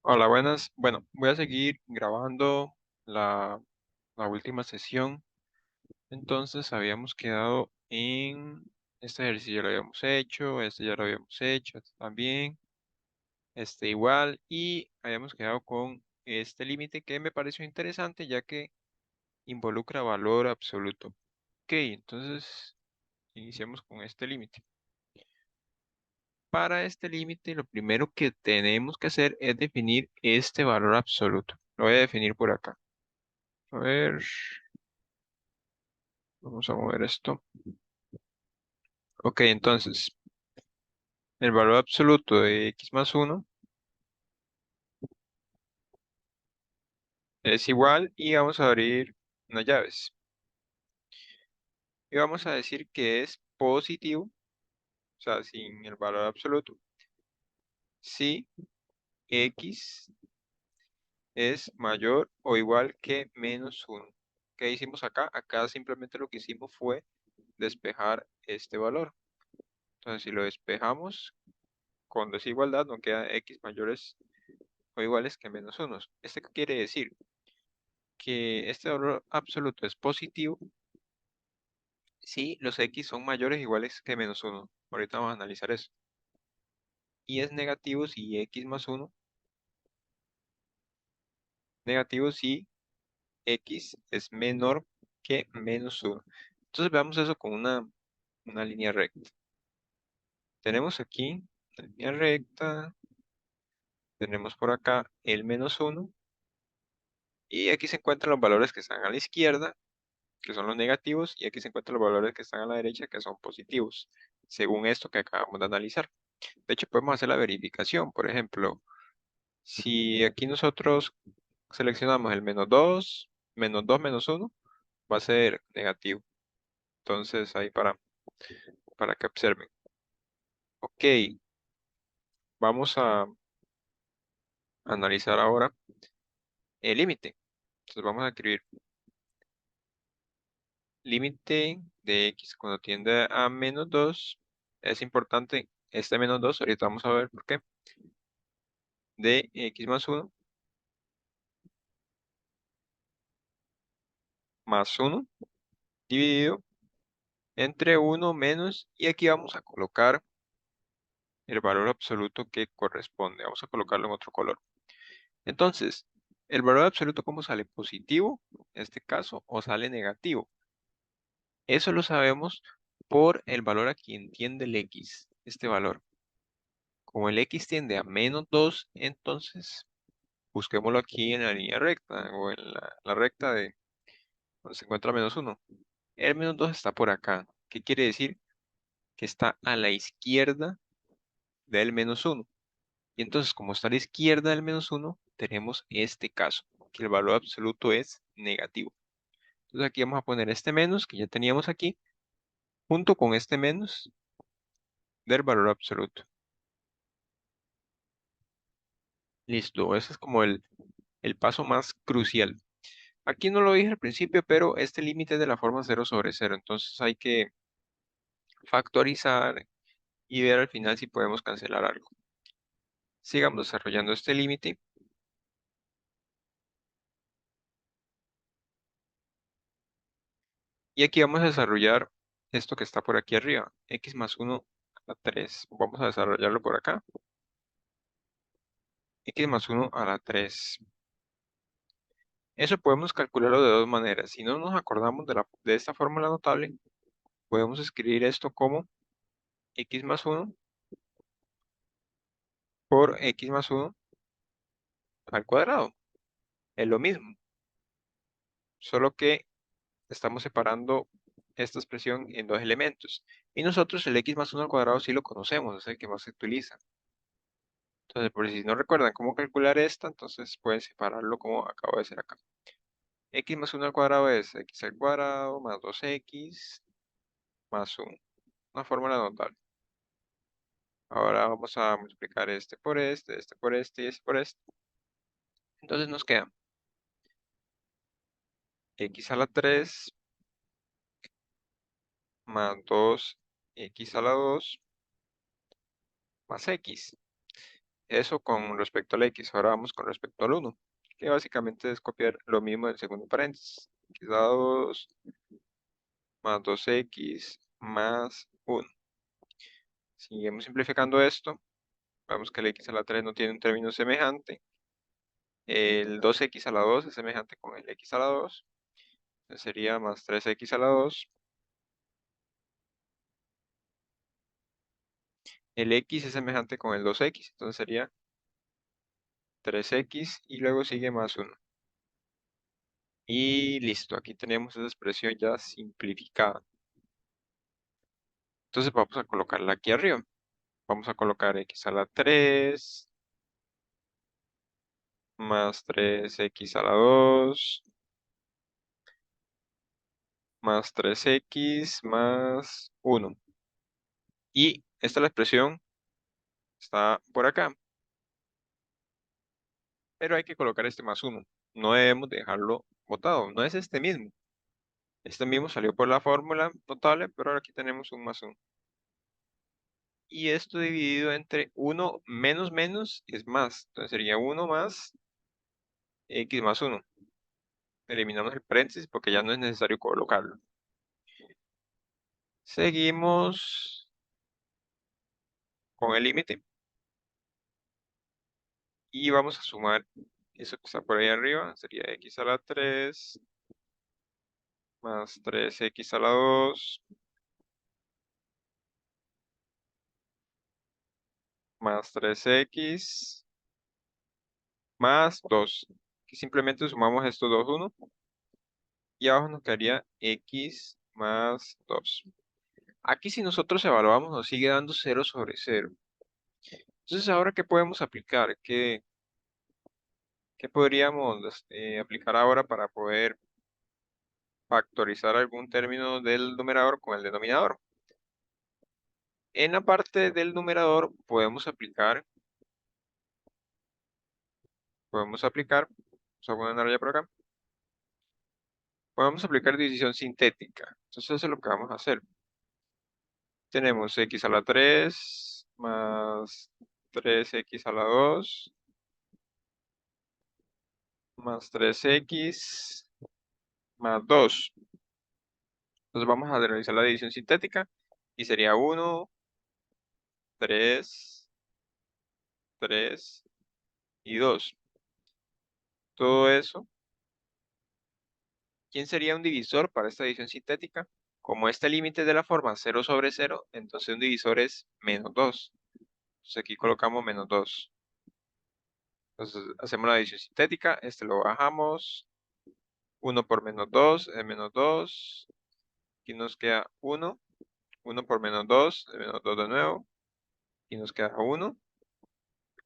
Hola, buenas. Bueno, voy a seguir grabando la, la última sesión. Entonces, habíamos quedado en este ejercicio ya lo habíamos hecho, este ya lo habíamos hecho, este también, este igual, y habíamos quedado con este límite que me pareció interesante ya que involucra valor absoluto. Ok, entonces iniciamos con este límite. Para este límite, lo primero que tenemos que hacer es definir este valor absoluto. Lo voy a definir por acá. A ver, vamos a mover esto. Ok, entonces, el valor absoluto de x más uno es igual y vamos a abrir unas llaves. Y vamos a decir que es positivo, o sea, sin el valor absoluto, si x es mayor o igual que menos uno. ¿Qué hicimos acá? Acá simplemente lo que hicimos fue despejar este valor. Entonces, si lo despejamos con desigualdad, nos queda x mayores o iguales que menos uno. ¿Este qué quiere decir? Que este valor absoluto es positivo si los x son mayores o iguales que menos uno. Ahorita vamos a analizar eso. Y es negativo si x más uno, negativo si x es menor que menos uno. Entonces veamos eso con una línea recta. Tenemos aquí la línea recta, tenemos por acá el menos uno, y aquí se encuentran los valores que están a la izquierda, que son los negativos, y aquí se encuentran los valores que están a la derecha, que son positivos, según esto que acabamos de analizar. De hecho, podemos hacer la verificación. Por ejemplo, si aquí nosotros seleccionamos el menos 2 menos uno va a ser negativo. Entonces, ahí para que observen. Ok, vamos a analizar ahora el límite. Entonces, vamos a escribir límite de x cuando tiende a menos 2. Es importante este menos 2, ahorita vamos a ver por qué. De x más uno más uno dividido entre uno menos, y aquí vamos a colocar el valor absoluto que corresponde. Vamos a colocarlo en otro color. Entonces, el valor absoluto, ¿cómo sale? ¿Positivo, en este caso, o sale negativo? Eso lo sabemos por el valor a quien tiende el x, este valor. Como el x tiende a menos 2, entonces busquémoslo aquí en la línea recta o en la recta de donde se encuentra menos uno. El menos 2 está por acá. ¿Qué quiere decir? Que está a la izquierda del menos uno. Y entonces, como está a la izquierda del menos uno, tenemos este caso, que el valor absoluto es negativo. Entonces aquí vamos a poner este menos que ya teníamos aquí, junto con este menos del valor absoluto. Listo, ese es como el paso más crucial. Aquí no lo dije al principio, pero este límite es de la forma 0/0. Entonces hay que factorizar y ver al final si podemos cancelar algo. Sigamos desarrollando este límite. Y aquí vamos a desarrollar esto que está por aquí arriba, x más 1 a la 3. Vamos a desarrollarlo por acá. X más 1 a la 3. Eso podemos calcularlo de dos maneras. Si no nos acordamos de esta fórmula notable, podemos escribir esto como x más 1 por x más 1 al cuadrado. Es lo mismo, solo que estamos separando esta expresión en dos elementos. Y nosotros el x más 1 al cuadrado sí lo conocemos, es el que más se utiliza. Entonces, por si no recuerdan cómo calcular esta, entonces pueden separarlo como acabo de hacer acá. X más 1 al cuadrado es x al cuadrado más 2x más 1. Una fórmula notable. Ahora vamos a multiplicar este por este y este por este. Entonces nos queda x a la 3 más 2x a la 2 más x. Eso con respecto al x. Ahora vamos con respecto al 1, que básicamente es copiar lo mismo del segundo paréntesis. X dado 2 más 2x más 1. Seguimos simplificando esto. Vemos que el x a la 3 no tiene un término semejante. El 2x a la 2 es semejante con el x a la 2. Entonces sería más 3x a la 2. El x es semejante con el 2x. Entonces sería 3x y luego sigue más 1. Y listo, aquí tenemos esa expresión ya simplificada. Entonces vamos a colocarla aquí arriba. Vamos a colocar x a la 3 más 3x a la 2 más 3x más 1. Y esta es la expresión, está por acá. Pero hay que colocar este más 1. No debemos dejarlo botado. No es este mismo. Este mismo salió por la fórmula notable, pero ahora aquí tenemos un más 1. Y esto dividido entre 1 menos menos es más. Entonces sería 1 más x más 1. Eliminamos el paréntesis porque ya no es necesario colocarlo. Seguimos con el límite. Y vamos a sumar eso que está por ahí arriba. Sería x a la 3 más 3x a la 2 más 3x más 2. Aquí simplemente sumamos estos dos 1 y abajo nos quedaría x más 2. Aquí si nosotros evaluamos nos sigue dando 0 sobre 0. Entonces, ¿ahora qué podemos aplicar? ¿Qué podríamos aplicar ahora para poder factorizar algún término del numerador con el denominador? En la parte del numerador vamos a poner una raya por acá, podemos aplicar división sintética. Entonces, eso es lo que vamos a hacer. Tenemos x a la 3 más 3x a la 2 más 3x más 2. Entonces vamos a realizar la división sintética y sería 1, 3, 3 y 2. Todo eso. ¿Quién sería un divisor para esta división sintética? Como este límite es de la forma 0 sobre 0, entonces un divisor es menos 2. Entonces aquí colocamos menos 2. Entonces hacemos la división sintética, este lo bajamos. 1 por menos 2 es menos 2. Aquí nos queda 1. 1 por menos 2 es menos 2 de nuevo. Y nos queda 1,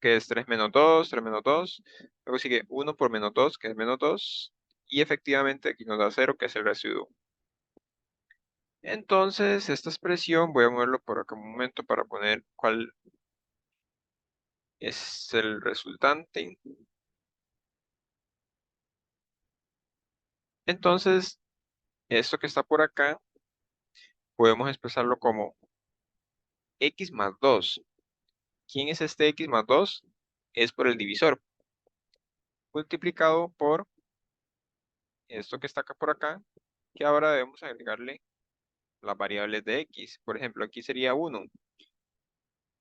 que es 3 menos 2, 3 menos 2. Luego sigue 1 por menos 2, que es menos 2. Y efectivamente aquí nos da 0, que es el residuo. Entonces, esta expresión, voy a moverlo por acá un momento para poner cuál es el resultante. Entonces, esto que está por acá, podemos expresarlo como x más 2. ¿Quién es este x más 2? Es por el divisor, multiplicado por esto que está acá por acá, que ahora debemos agregarle las variables de x. Por ejemplo, aquí sería 1,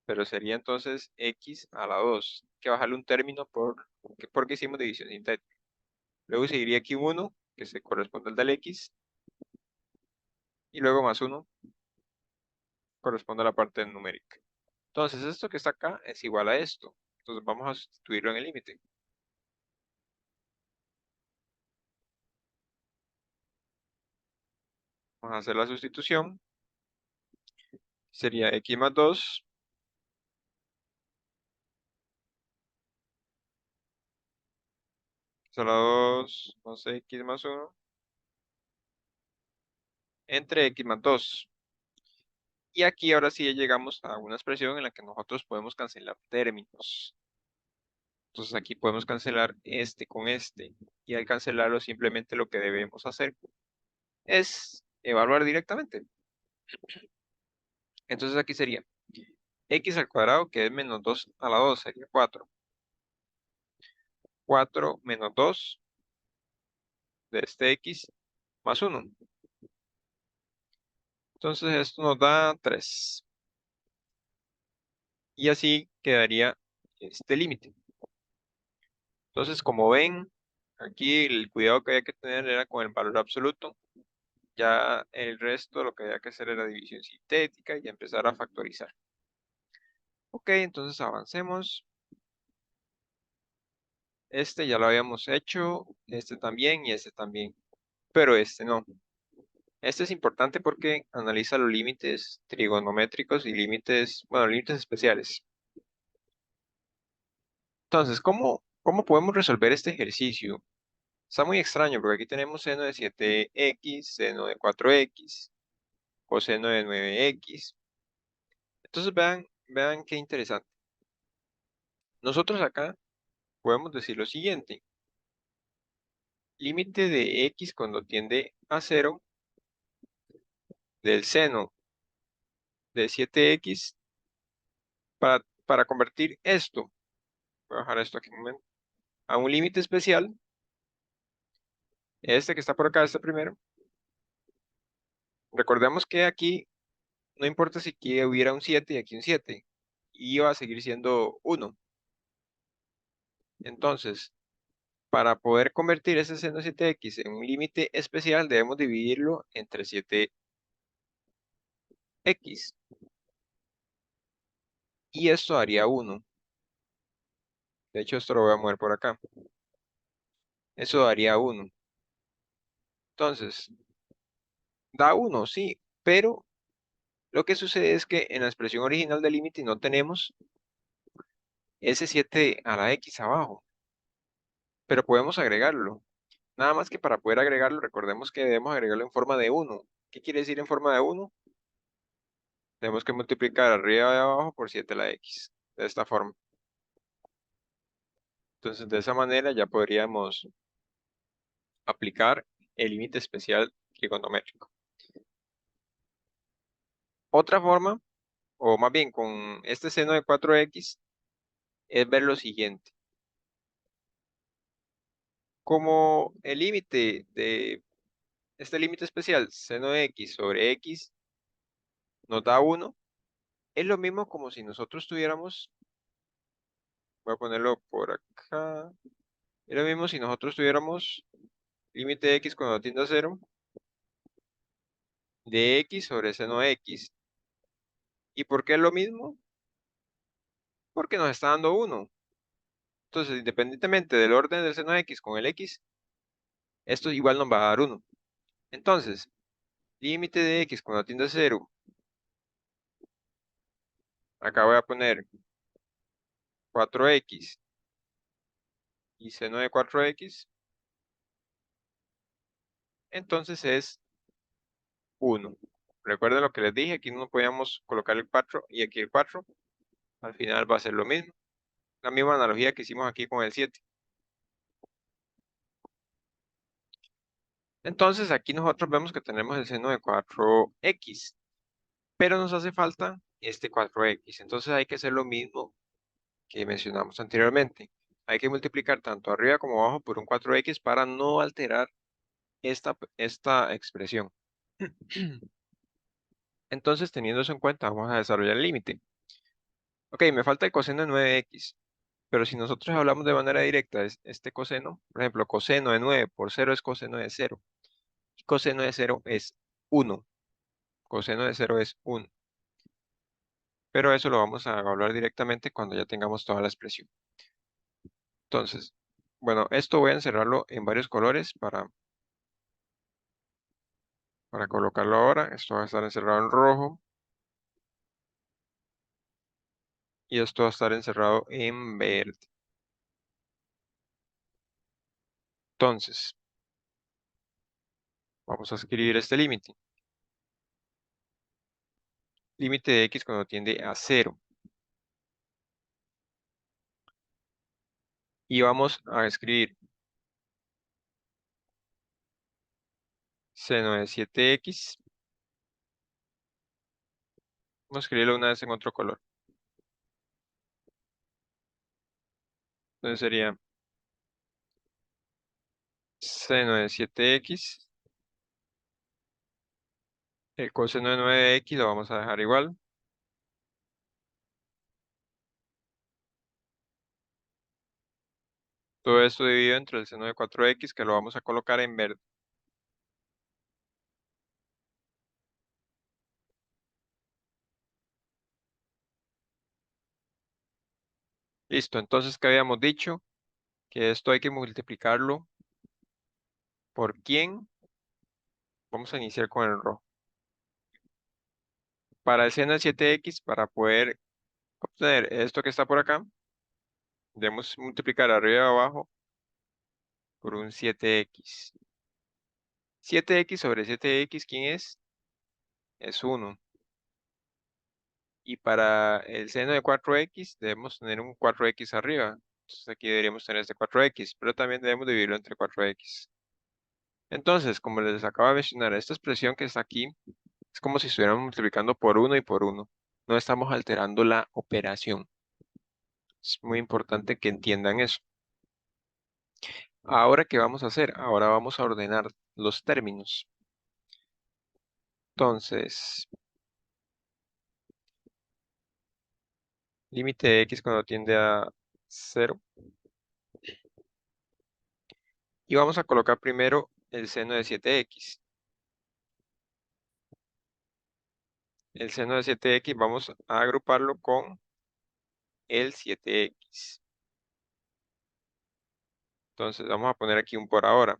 pero sería entonces x a la 2, que bajarle un término porque hicimos división sintética. Luego seguiría aquí 1, que se corresponde al del x, y luego más 1 corresponde a la parte numérica. Entonces, esto que está acá es igual a esto. Entonces, vamos a sustituirlo en el límite. Vamos a hacer la sustitución. Sería x más 2 a la 2 más x más 1 entre x más 2. Y aquí ahora sí ya llegamos a una expresión en la que nosotros podemos cancelar términos. Entonces aquí podemos cancelar este con este. Y al cancelarlo simplemente lo que debemos hacer es evaluar directamente. Entonces aquí sería x al cuadrado, que es menos 2 a la 2, sería 4. 4 menos 2 de este x más 1. Entonces esto nos da 3. Y así quedaría este límite. Entonces, como ven, aquí el cuidado que había que tener era con el valor absoluto. Ya el resto lo que había que hacer era división sintética y empezar a factorizar. Ok, entonces avancemos. Este ya lo habíamos hecho, este también y este también, pero este no. Este es importante porque analiza los límites trigonométricos y límites, bueno, límites especiales. Entonces, ¿cómo podemos resolver este ejercicio? Está muy extraño porque aquí tenemos seno de 7x, seno de 4x, coseno de 9x. Entonces vean qué interesante. Nosotros acá podemos decir lo siguiente. Límite de x cuando tiende a 0 del seno de 7x para convertir esto, voy a bajar esto aquí un momento, a un límite especial, este que está por acá, este primero. Recordemos que aquí no importa si aquí hubiera un 7 y aquí un 7, iba a seguir siendo 1. Entonces, para poder convertir ese seno 7x en un límite especial, debemos dividirlo entre 7x. Y esto daría 1. De hecho, esto lo voy a mover por acá. Eso daría 1. Entonces, da 1, sí, pero lo que sucede es que en la expresión original del límite no tenemos ese 7 a la x abajo, pero podemos agregarlo. Nada más que para poder agregarlo, recordemos que debemos agregarlo en forma de 1. ¿Qué quiere decir en forma de 1? Tenemos que multiplicar arriba y abajo por 7 a la x, de esta forma. Entonces, de esa manera ya podríamos aplicar el límite especial trigonométrico. Otra forma, o más bien con este seno de 4x, es ver lo siguiente. Como el límite de este límite especial, seno de x sobre x, nos da 1, es lo mismo como si nosotros tuviéramos, voy a ponerlo por acá, es lo mismo si nosotros tuviéramos límite de x cuando tiende a 0, de x sobre seno de x. ¿Y por qué es lo mismo? Porque nos está dando 1. Entonces, independientemente del orden del seno de x con el x, esto igual nos va a dar 1. Entonces, límite de x cuando tiende a 0, acá voy a poner 4x y seno de 4x, entonces es 1. Recuerden lo que les dije, aquí no podíamos colocar el 4 y aquí el 4, al final va a ser lo mismo. La misma analogía que hicimos aquí con el 7. Entonces aquí nosotros vemos que tenemos el seno de 4x, pero nos hace falta este 4x. Entonces hay que hacer lo mismo que mencionamos anteriormente. Hay que multiplicar tanto arriba como abajo por un 4x para no alterar esta expresión. Entonces, teniendo eso en cuenta, vamos a desarrollar el límite. Ok, me falta el coseno de 9x, pero si nosotros hablamos de manera directa, este coseno, por ejemplo, coseno de 9 por 0 es coseno de 0. Y coseno de 0 es 1. Coseno de 0 es 1. Pero eso lo vamos a hablar directamente cuando ya tengamos toda la expresión. Entonces, bueno, esto voy a encerrarlo en varios colores para colocarlo ahora. Esto va a estar encerrado en rojo y esto va a estar encerrado en verde. Entonces, vamos a escribir este límite. Límite de x cuando tiende a 0. Y vamos a escribir seno de 7x. Vamos a escribirlo una vez en otro color. Entonces sería seno de 7x. El coseno de 9x lo vamos a dejar igual. Todo esto dividido entre el seno de 4x, que lo vamos a colocar en verde. Listo, entonces, ¿qué habíamos dicho? Que esto hay que multiplicarlo por quién. Vamos a iniciar con el rojo. Para el seno de 7x, para poder obtener esto que está por acá, debemos multiplicar arriba y abajo por un 7x. 7x sobre 7x, ¿quién es? Es 1. Y para el seno de 4x debemos tener un 4x arriba. Entonces aquí deberíamos tener este 4x, pero también debemos dividirlo entre 4x. Entonces, como les acabo de mencionar, esta expresión que está aquí es como si estuviéramos multiplicando por 1 y por 1. No estamos alterando la operación. Es muy importante que entiendan eso. Ahora, ¿qué vamos a hacer? Ahora vamos a ordenar los términos. Entonces, límite de x cuando tiende a 0. Y vamos a colocar primero el seno de 7x. El seno de 7x vamos a agruparlo con el 7x. Entonces vamos a poner aquí un por ahora.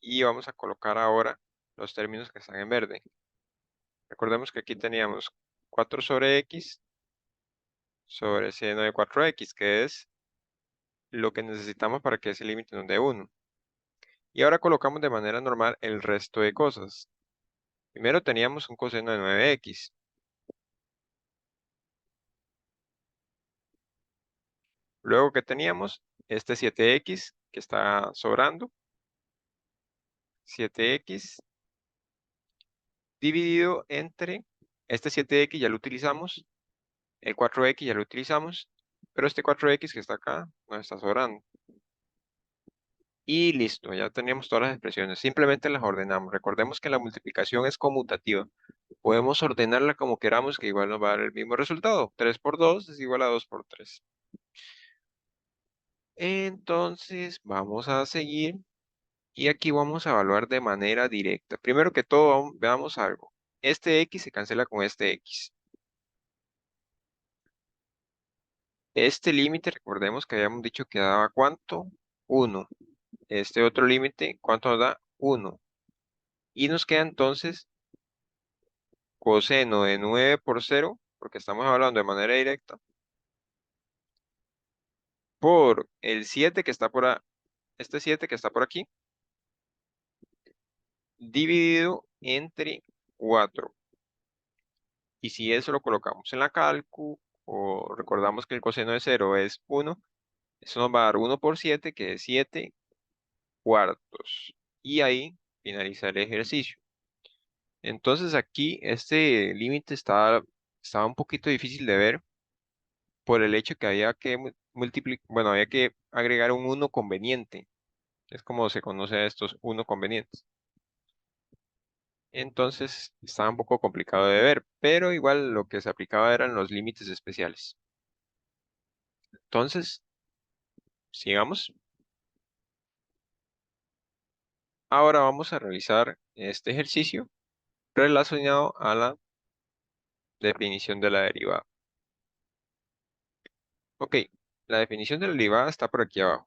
Y vamos a colocar ahora los términos que están en verde. Recordemos que aquí teníamos 4 sobre x sobre seno de 4x, que es lo que necesitamos para que ese límite nos dé 1. Y ahora colocamos de manera normal el resto de cosas. Primero teníamos un coseno de 9x. Luego que teníamos este 7x que está sobrando. 7x dividido entre este 7x ya lo utilizamos. El 4x ya lo utilizamos. Pero este 4x que está acá nos está sobrando. Y listo, ya teníamos todas las expresiones. Simplemente las ordenamos. Recordemos que la multiplicación es conmutativa. Podemos ordenarla como queramos, que igual nos va a dar el mismo resultado. 3 por 2 es igual a 2 por 3. Entonces, vamos a seguir. Y aquí vamos a evaluar de manera directa. Primero que todo, veamos algo. Este x se cancela con este x. Este límite, recordemos que habíamos dicho que daba ¿cuánto? 1. Este otro límite, ¿cuánto nos da? 1. Y nos queda entonces coseno de 9 por 0, porque estamos hablando de manera directa, por el 7 que está este 7 que está por aquí, dividido entre 4. Y si eso lo colocamos en la calcu, o recordamos que el coseno de 0 es 1, eso nos va a dar 1 por 7, que es 7 cuartos. Y ahí finaliza el ejercicio. Entonces aquí este límite estaba un poquito difícil de ver por el hecho que había que multiplicar, bueno, había que agregar un 1 conveniente. Es como se conoce a estos 1 convenientes. Entonces estaba un poco complicado de ver, pero igual lo que se aplicaba eran los límites especiales. Entonces, sigamos. Ahora vamos a revisar este ejercicio relacionado a la definición de la derivada. Ok, la definición de la derivada está por aquí abajo.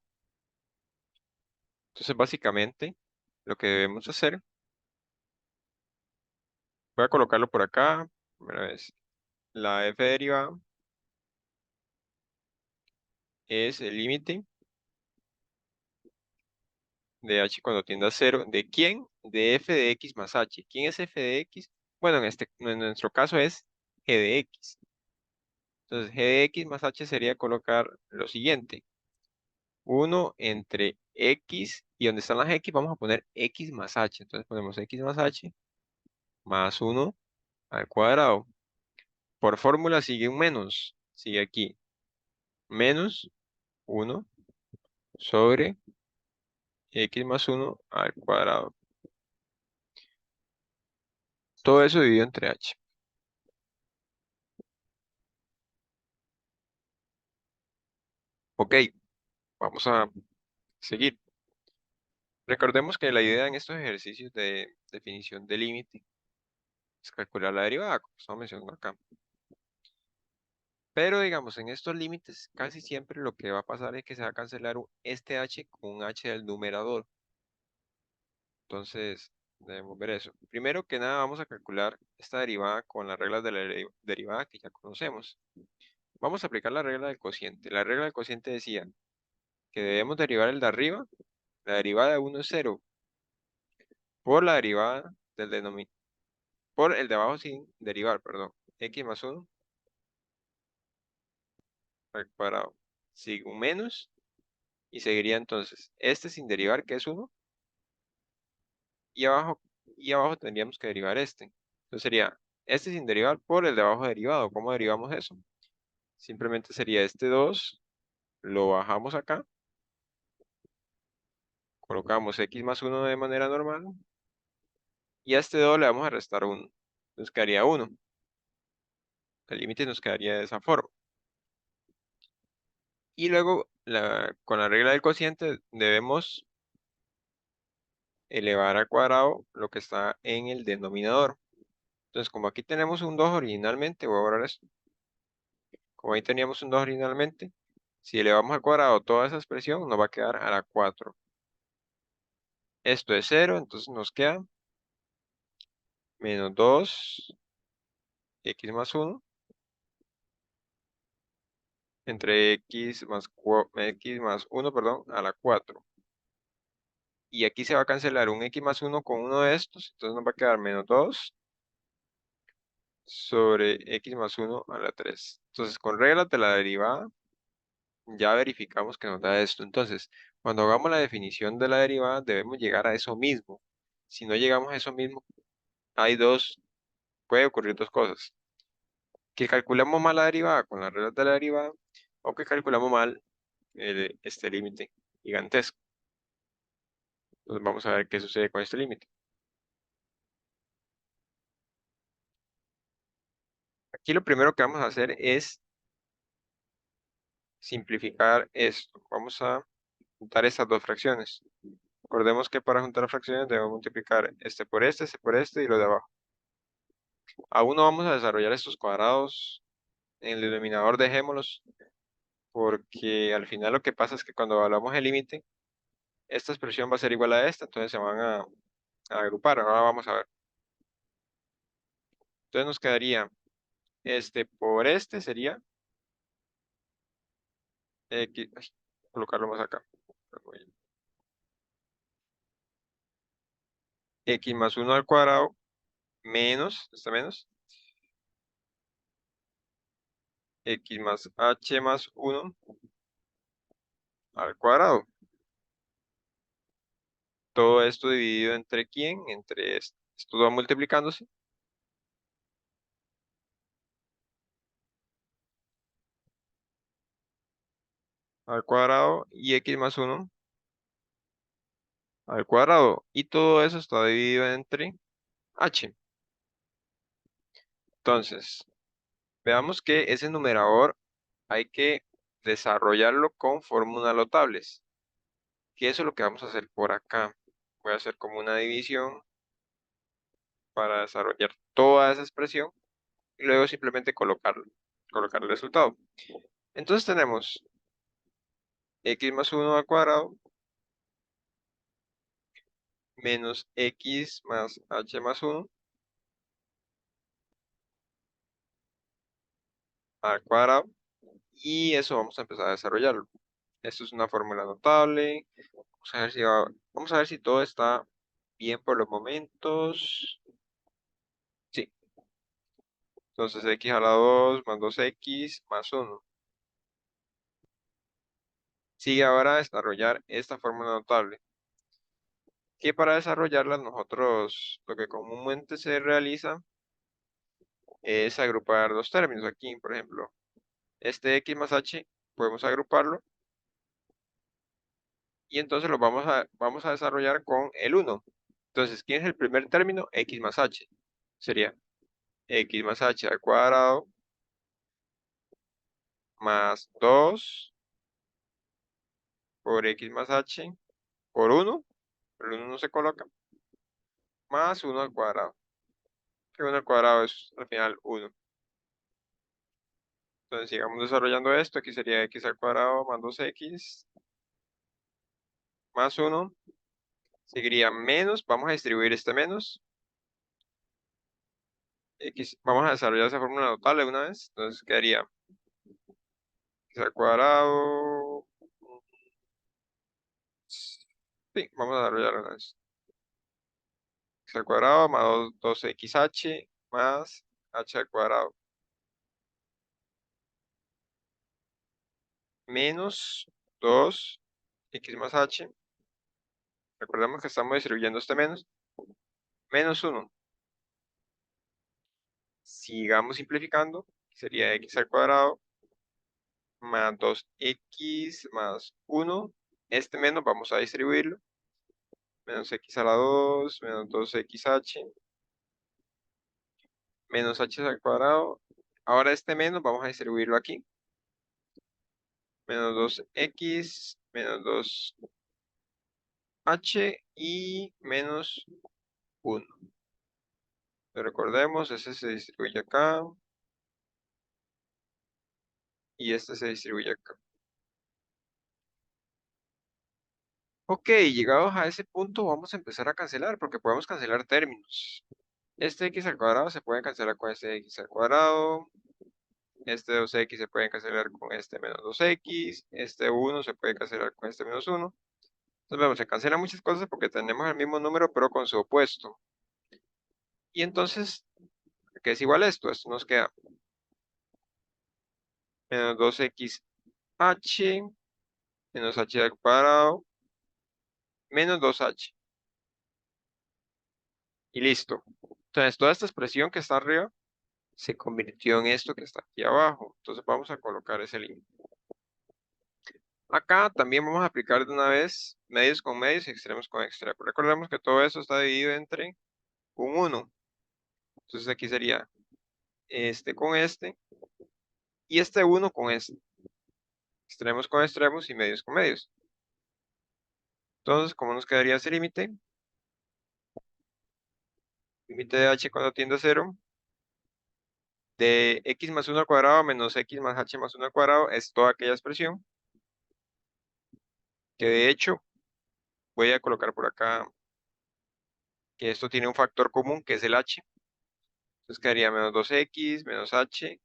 Entonces, básicamente, lo que debemos hacer, voy a colocarlo por acá. Primera vez, la f derivada es el límite de h cuando tiende a 0. ¿De quién? De f de x más h. ¿Quién es f de x? Bueno, en nuestro caso es g de x. Entonces, g de x más h sería colocar lo siguiente. 1 entre x, y donde están las x vamos a poner x más h. Entonces ponemos x más h más 1 al cuadrado. Por fórmula sigue un menos. Sigue aquí. Menos 1 sobre x más 1 al cuadrado. Todo eso dividido entre h. Ok, vamos a seguir. Recordemos que la idea en estos ejercicios de definición de límite es calcular la derivada, como estamos mencionando acá. Pero digamos, en estos límites casi siempre lo que va a pasar es que se va a cancelar este h con un h del numerador. Entonces, debemos ver eso. Primero que nada, vamos a calcular esta derivada con las reglas de la derivada que ya conocemos. Vamos a aplicar la regla del cociente. La regla del cociente decía que debemos derivar el de arriba, la derivada de 1 es 0, por la derivada del denominador, por el de abajo sin derivar, perdón, x más 1 al cuadrado, sí, un menos, y seguiría entonces este sin derivar, que es 1, y abajo, tendríamos que derivar este. Entonces sería este sin derivar por el de abajo derivado. ¿Cómo derivamos eso? Simplemente sería este 2, lo bajamos acá, colocamos x más 1 de manera normal, y a este 2 le vamos a restar 1. Entonces quedaría 1. El límite nos quedaría de esa forma. Y luego, con la regla del cociente, debemos elevar al cuadrado lo que está en el denominador. Entonces, como aquí tenemos un 2 originalmente, voy a borrar esto. Como ahí teníamos un 2 originalmente, si elevamos al cuadrado toda esa expresión, nos va a quedar a la 4. Esto es 0, entonces nos queda menos 2 x más 1 entre x más 1, perdón, a la 4. Y aquí se va a cancelar un x más 1 con uno de estos, entonces nos va a quedar menos 2 sobre x más 1 a la 3. Entonces, con reglas de la derivada, ya verificamos que nos da esto. Entonces, cuando hagamos la definición de la derivada, debemos llegar a eso mismo. Si no llegamos a eso mismo, puede ocurrir dos cosas. Que calculamos mal la derivada con las reglas de la derivada, o que calculamos mal este límite gigantesco. Entonces, vamos a ver qué sucede con este límite. Aquí lo primero que vamos a hacer es simplificar esto. Vamos a juntar estas dos fracciones. Recordemos que para juntar fracciones debemos multiplicar este por este y lo de abajo. Aún no vamos a desarrollar estos cuadrados. En el denominador dejémoslos, porque al final lo que pasa es que cuando evaluamos el límite, esta expresión va a ser igual a esta, entonces se van a agrupar. Ahora vamos a ver. Entonces nos quedaría este por este sería x, ay, colocarlo más acá. X más 1 al cuadrado menos, está menos, x más h más 1 al cuadrado. Todo esto dividido entre quién, entre esto. Esto va multiplicándose al cuadrado y x más 1 al cuadrado. Y todo eso está dividido entre h. Entonces, veamos que ese numerador hay que desarrollarlo con fórmulas notables. Que eso es lo que vamos a hacer por acá. Voy a hacer como una división para desarrollar toda esa expresión y luego simplemente colocar el resultado. Entonces tenemos x más 1 al cuadrado menos x más h más 1 al cuadrado, y eso vamos a empezar a desarrollarlo. Esto es una fórmula notable. Vamos a ver si todo está bien por los momentos. Sí, entonces x a la 2 más 2x más 1. Sigue ahora a desarrollar esta fórmula notable, que para desarrollarla nosotros lo que comúnmente se realiza es agrupar dos términos. Aquí, por ejemplo, este x más h podemos agruparlo Y entonces lo vamos a desarrollar con el 1. Entonces, ¿quién es el primer término? X más h. Sería x más h al cuadrado más 2 por x más h por 1. El 1 no se coloca. Más 1 al cuadrado. Que 1 al cuadrado es al final 1. Entonces sigamos desarrollando esto. Aquí sería x al cuadrado más 2x más 1. Seguiría menos. Vamos a distribuir este menos. X, vamos a desarrollar esa fórmula notable una vez. Entonces quedaría x al cuadrado. Sí, vamos a desarrollar una vez. X al cuadrado más 2xh más h al cuadrado. Menos 2x más h. Recordemos que estamos distribuyendo este menos. Menos 1. Sigamos simplificando. Sería x al cuadrado más 2x más 1. Este menos vamos a distribuirlo. Menos x a la 2, menos 2xh, menos h al cuadrado. Ahora este menos vamos a distribuirlo aquí. Menos 2x, menos 2h y menos 1. Recordemos, ese se distribuye acá y este se distribuye acá. Ok, llegados a ese punto vamos a empezar a cancelar porque podemos cancelar términos. Este x al cuadrado se puede cancelar con este x al cuadrado. Este 2x se puede cancelar con este menos 2x. Este 1 se puede cancelar con este menos 1. Entonces vemos, se cancelan muchas cosas porque tenemos el mismo número pero con su opuesto. Y entonces, ¿qué es igual a esto? Esto nos queda menos 2xh menos h al cuadrado menos 2h. Y listo. Entonces toda esta expresión que está arriba se convirtió en esto que está aquí abajo. Entonces vamos a colocar ese límite. Acá también vamos a aplicar de una vez medios con medios y extremos con extremos. Recordemos que todo eso está dividido entre un 1. Entonces aquí sería este con este y este 1 con este. Extremos con extremos y medios con medios. Entonces, ¿cómo nos quedaría ese límite? Límite de h cuando tiende a 0 de x más 1 al cuadrado menos x más h más 1 al cuadrado es toda aquella expresión que de hecho voy a colocar por acá que esto tiene un factor común que es el h. Entonces quedaría menos 2x menos h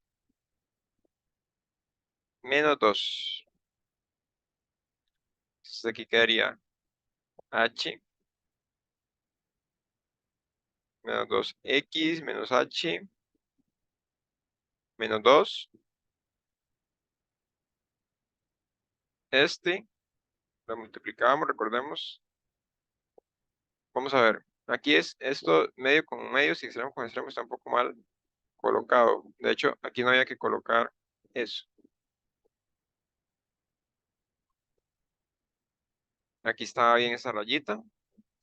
menos 2. Entonces aquí quedaría h menos 2x menos h menos 2. Este lo multiplicamos, recordemos. Vamos a ver. Aquí es esto medio con medio, si extremo con extremo está un poco mal colocado. De hecho, aquí no había que colocar eso. Aquí estaba bien esa rayita.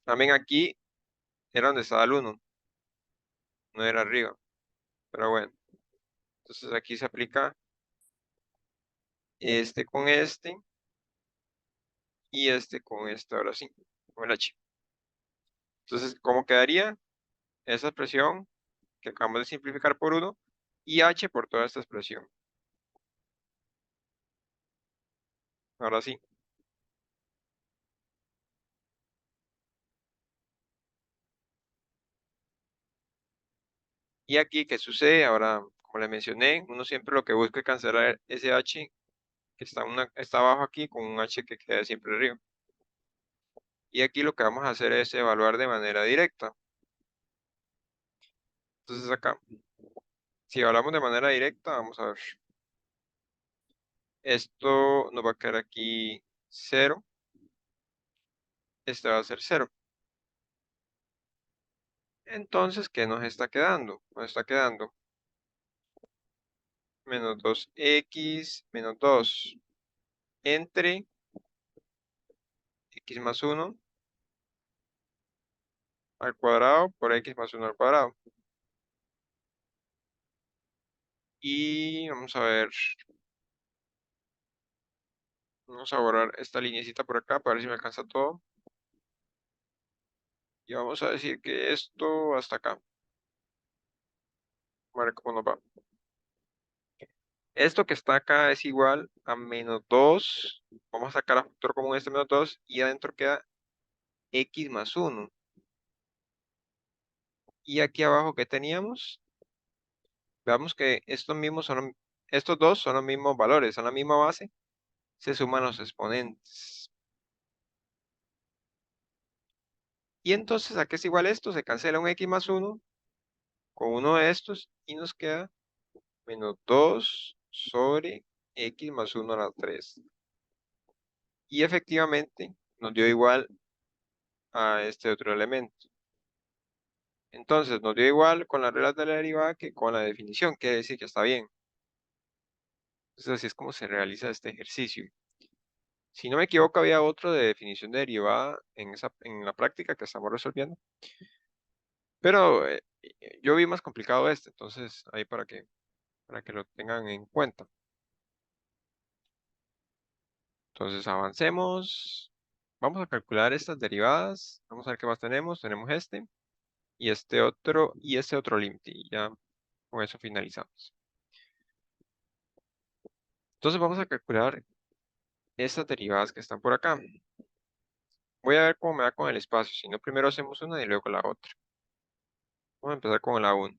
También aquí era donde estaba el 1, no era arriba. Pero bueno, entonces aquí se aplica este con este y este con este, ahora sí, con el h. Entonces, ¿cómo quedaría? Esa expresión que acabamos de simplificar por 1 y h por toda esta expresión. Ahora sí. Y aquí, ¿qué sucede? Ahora, como le mencioné, uno siempre lo que busca es cancelar ese h que está abajo aquí con un h que queda siempre arriba. Y aquí lo que vamos a hacer es evaluar de manera directa. Entonces acá, si hablamos de manera directa, vamos a ver. Esto nos va a quedar aquí 0. Este va a ser 0. Entonces, ¿qué nos está quedando? Nos está quedando menos 2x menos 2 entre x más 1 al cuadrado por x más 1 al cuadrado. Y vamos a ver, vamos a borrar esta linecita por acá para ver si me alcanza todo. Y vamos a decir que esto hasta acá. A ver cómo nos va. Esto que está acá es igual a menos 2. Vamos a sacar a factor común este menos 2 y adentro queda x más 1. Y aquí abajo que teníamos, veamos que estos dos son los mismos valores, son la misma base, se suman los exponentes. Y entonces, ¿a qué es igual esto? Se cancela un x más 1 con uno de estos y nos queda menos 2 sobre x más 1 a la 3. Y efectivamente nos dio igual a este otro elemento. Entonces nos dio igual con las reglas de la derivada que con la definición, quiere decir que está bien. Entonces así es como se realiza este ejercicio. Si no me equivoco, había otro de definición de derivada en la práctica que estamos resolviendo. Pero yo vi más complicado este, entonces ahí para que lo tengan en cuenta. Entonces avancemos. Vamos a calcular estas derivadas. Vamos a ver qué más tenemos. Tenemos este y este otro límite. Y ya con eso finalizamos. Entonces vamos a calcular estas derivadas que están por acá. Voy a ver cómo me da con el espacio. Si no, primero hacemos una y luego la otra. Vamos a empezar con la 1.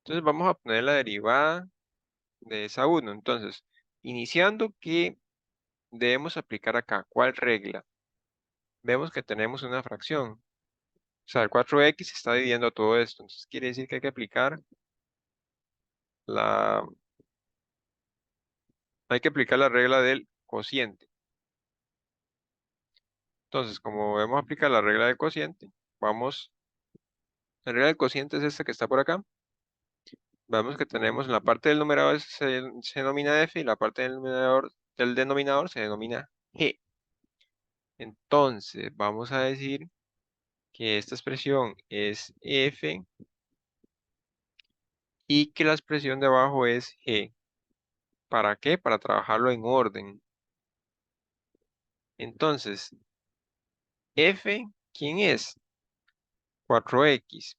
Entonces vamos a poner la derivada de esa 1. Entonces, iniciando, ¿qué debemos aplicar acá? ¿Cuál regla? Vemos que tenemos una fracción. O sea, el 4x está dividiendo todo esto. Entonces quiere decir que la, hay que aplicar la regla del cociente. Entonces, como debemos aplicar la regla del cociente, la regla del cociente es esta que está por acá. Vemos que tenemos en la parte del numerador se denomina f y la parte del denominador se denomina g. Entonces, vamos a decir que esta expresión es f y que la expresión de abajo es g. ¿Para qué? Para trabajarlo en orden. Entonces, f, ¿quién es? 4x.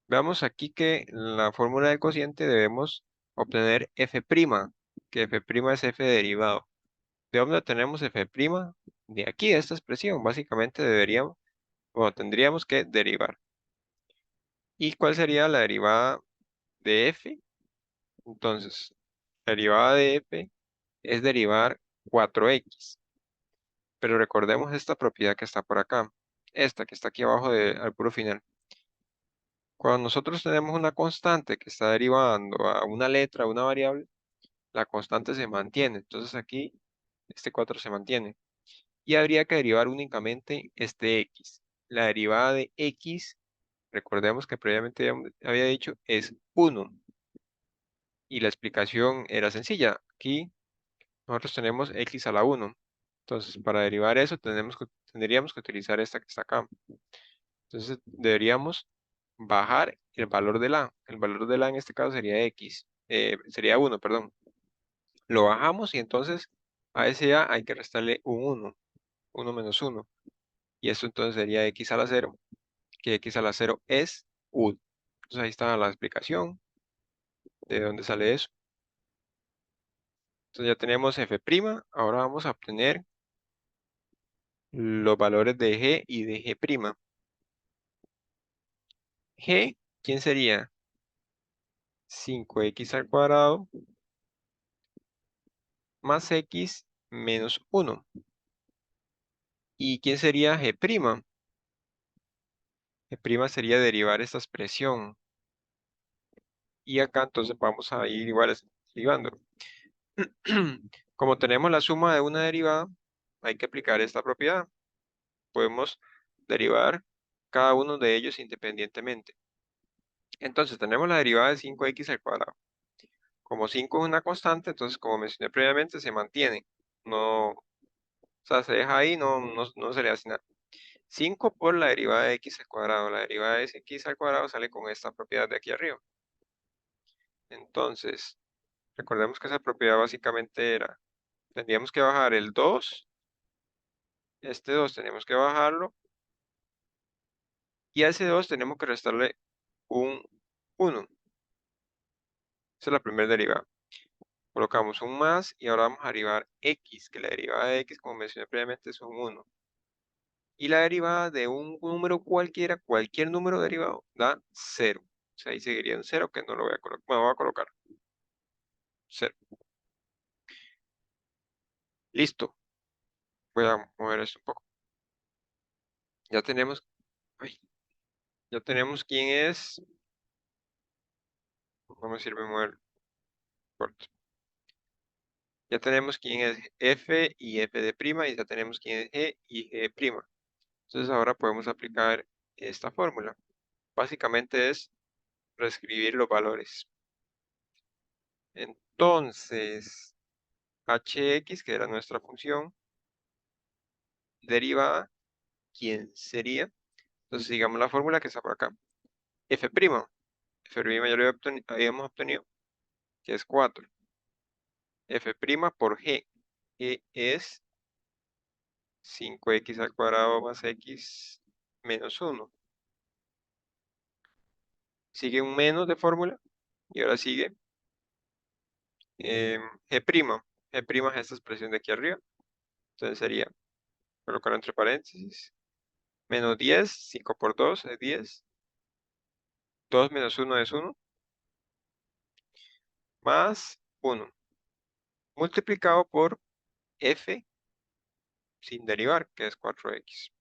Veamos aquí que en la fórmula del cociente debemos obtener f', que f' es f derivado. ¿De dónde tenemos f'? De aquí, de esta expresión. Básicamente tendríamos que derivar. ¿Y cuál sería la derivada de f? Entonces, la derivada de f es derivar 4x. Pero recordemos esta propiedad que está por acá. Esta que está aquí abajo al puro final. Cuando nosotros tenemos una constante que está derivando a una letra, a una variable, la constante se mantiene. Entonces aquí este 4 se mantiene. Y habría que derivar únicamente este x. La derivada de x, recordemos que previamente había dicho, es 1. Y la explicación era sencilla. Aquí nosotros tenemos x a la 1. Entonces, para derivar eso, tendríamos que utilizar esta que está acá. Entonces, deberíamos bajar el valor de la. El valor de la en este caso sería x. Sería 1, perdón. Lo bajamos y entonces a ese a hay que restarle un 1. 1 menos 1. Y esto entonces sería x a la 0, que x a la 0 es 1. Entonces ahí está la explicación de dónde sale eso. Entonces ya tenemos f', ahora vamos a obtener los valores de g y de g'. G, ¿quién sería? 5x al cuadrado más x menos 1. ¿Y quién sería g'? G' sería derivar esta expresión. Y acá entonces vamos a ir igual derivando. Como tenemos la suma de una derivada, hay que aplicar esta propiedad. Podemos derivar cada uno de ellos independientemente. Entonces tenemos la derivada de 5x al cuadrado. Como 5 es una constante, entonces como mencioné previamente, se mantiene. No, sea, se deja ahí, no se le hace nada. 5 por la derivada de x al cuadrado. La derivada de x al cuadrado sale con esta propiedad de aquí arriba. Entonces, recordemos que esa propiedad básicamente era, tendríamos que bajar el 2, este 2 tenemos que bajarlo, y a ese 2 tenemos que restarle un 1. Esa es la primera derivada. Colocamos un más y ahora vamos a derivar x, que la derivada de x, como mencioné previamente, es un 1. Y la derivada de un número cualquiera, cualquier número derivado, da 0. O sea, ahí seguiría un 0 que no lo voy a colocar. Bueno, voy a colocar 0. Listo. Voy a mover esto un poco. Ya tenemos, ay, ya tenemos quién es. No me sirve mover corto. Ya tenemos quién es f y f de prima y ya tenemos quién es g y g de prima. Entonces ahora podemos aplicar esta fórmula. Básicamente es reescribir los valores. Entonces, hx, que era nuestra función derivada, ¿quién sería? Entonces, digamos la fórmula que está por acá. F', F' ya lo habíamos obtenido, que es 4. F' por G, G es 5x al cuadrado más x menos 1. Sigue un menos de fórmula y ahora sigue G'. G' es esta expresión de aquí arriba. Entonces sería, colocar entre paréntesis, menos 10, 5 por 2 es 10. 2 menos 1 es 1, más 1, multiplicado por f sin derivar, que es 4x.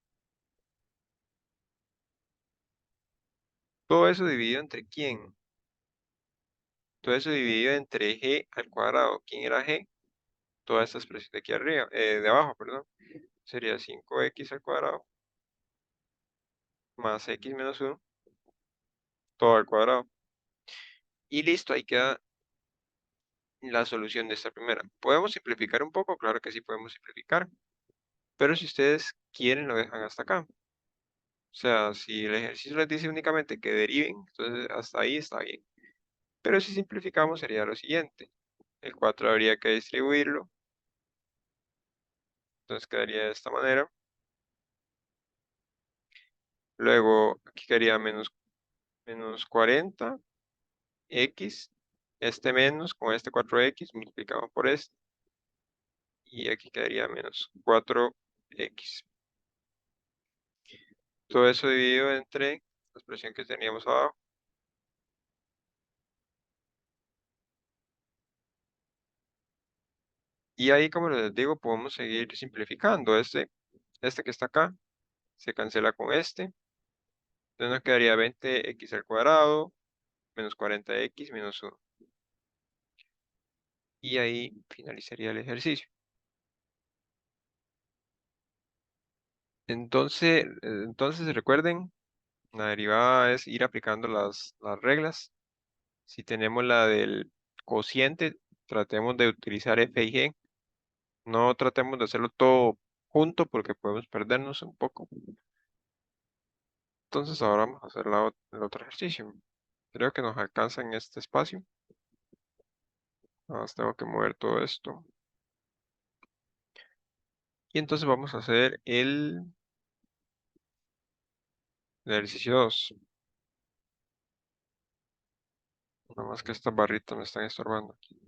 Todo eso dividido entre quién. Todo eso dividido entre g al cuadrado. ¿Quién era g? Toda esta expresión de aquí arriba, de abajo, perdón. Sería 5x al cuadrado más x menos 1, todo al cuadrado. Y listo, ahí queda la solución de esta primera. ¿Podemos simplificar un poco? Claro que sí podemos simplificar. Pero si ustedes quieren, lo dejan hasta acá. O sea, si el ejercicio les dice únicamente que deriven, entonces hasta ahí está bien. Pero si simplificamos sería lo siguiente. El 4 habría que distribuirlo. Entonces quedaría de esta manera. Luego aquí quedaría menos 40x. Este menos con este 4x multiplicado por este. Y aquí quedaría menos 4x. Todo eso dividido entre la expresión que teníamos abajo. Y ahí, como les digo, podemos seguir simplificando. Este que está acá se cancela con este. Entonces nos quedaría 20x al cuadrado menos 40x menos 1. Y ahí finalizaría el ejercicio. Entonces recuerden, la derivada es ir aplicando las reglas. Si tenemos la del cociente, tratemos de utilizar f y g. No tratemos de hacerlo todo junto porque podemos perdernos un poco. Entonces ahora vamos a hacer el otro ejercicio. Creo que nos alcanza en este espacio. Nada más tengo que mover todo esto. Y entonces vamos a hacer el ejercicio 2. Nada más que estas barritas me están estorbando aquí.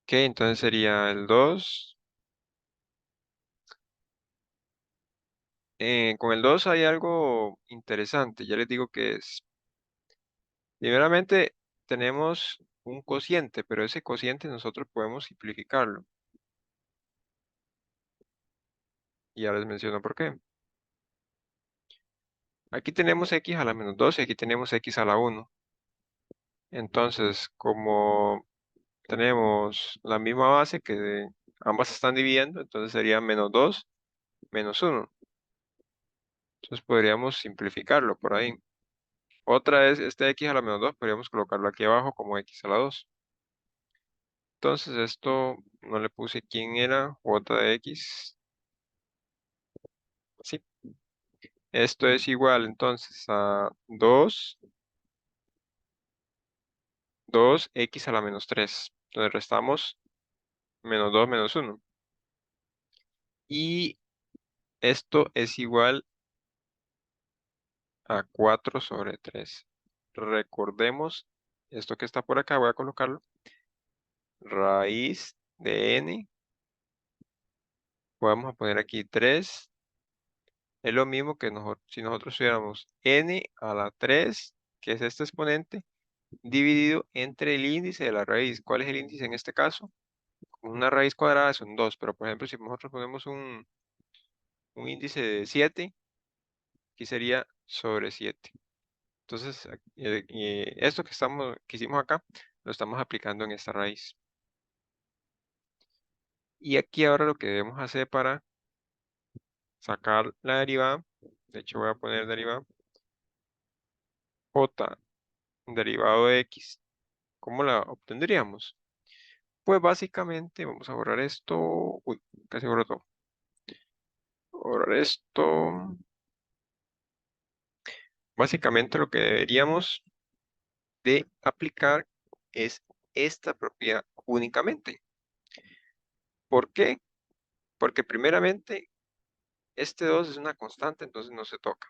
Ok, entonces sería el 2. Con el 2 hay algo interesante. Ya les digo que es. Primeramente, tenemos un cociente, pero ese cociente nosotros podemos simplificarlo. Y ya les menciono por qué. Aquí tenemos x a la menos 2 y aquí tenemos x a la 1. Entonces, como tenemos la misma base que ambas están dividiendo, entonces sería menos 2 menos 1. Entonces podríamos simplificarlo por ahí. Otra es este x a la menos 2, podríamos colocarlo aquí abajo como x a la 2. Entonces esto no le puse quién era, j de x. Sí. Esto es igual entonces a 2x a la menos 3. Entonces restamos menos 2 menos 1. Y esto es igual a 4 sobre 3. Recordemos esto que está por acá, voy a colocarlo. Raíz de n. Vamos a poner aquí 3. Es lo mismo que si nosotros tuviéramos n a la 3, que es este exponente, dividido entre el índice de la raíz. ¿Cuál es el índice en este caso? Una raíz cuadrada son 2, pero por ejemplo, si nosotros ponemos un índice de 7, aquí sería sobre 7. Entonces, esto que hicimos acá, lo estamos aplicando en esta raíz. Y aquí ahora lo que debemos hacer para sacar la derivada, de hecho voy a poner derivada, j derivado de x, ¿cómo la obtendríamos? Pues básicamente, vamos a borrar esto, uy, casi borro todo. Borrar esto. Básicamente lo que deberíamos de aplicar es esta propiedad únicamente. ¿Por qué? Porque primeramente este 2 es una constante, entonces no se toca.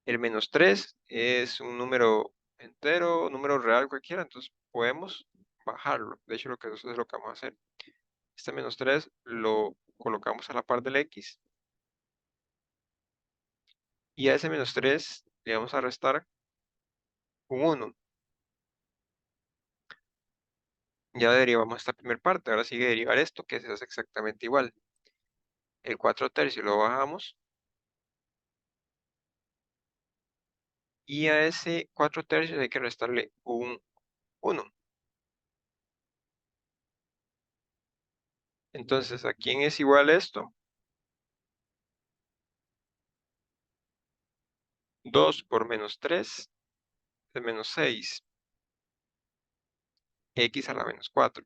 El menos 3 es un número entero, número real cualquiera, entonces podemos bajarlo. De hecho, eso es lo que vamos a hacer. Este menos 3 lo colocamos a la par del x. Y a ese menos 3 le vamos a restar un 1. Ya derivamos esta primera parte, ahora sigue derivar esto, que se hace exactamente igual. El 4 tercios lo bajamos. Y a ese 4 tercios hay que restarle un 1. Entonces, ¿a quién es igual esto? 2 por menos 3 es menos 6. X a la menos 4.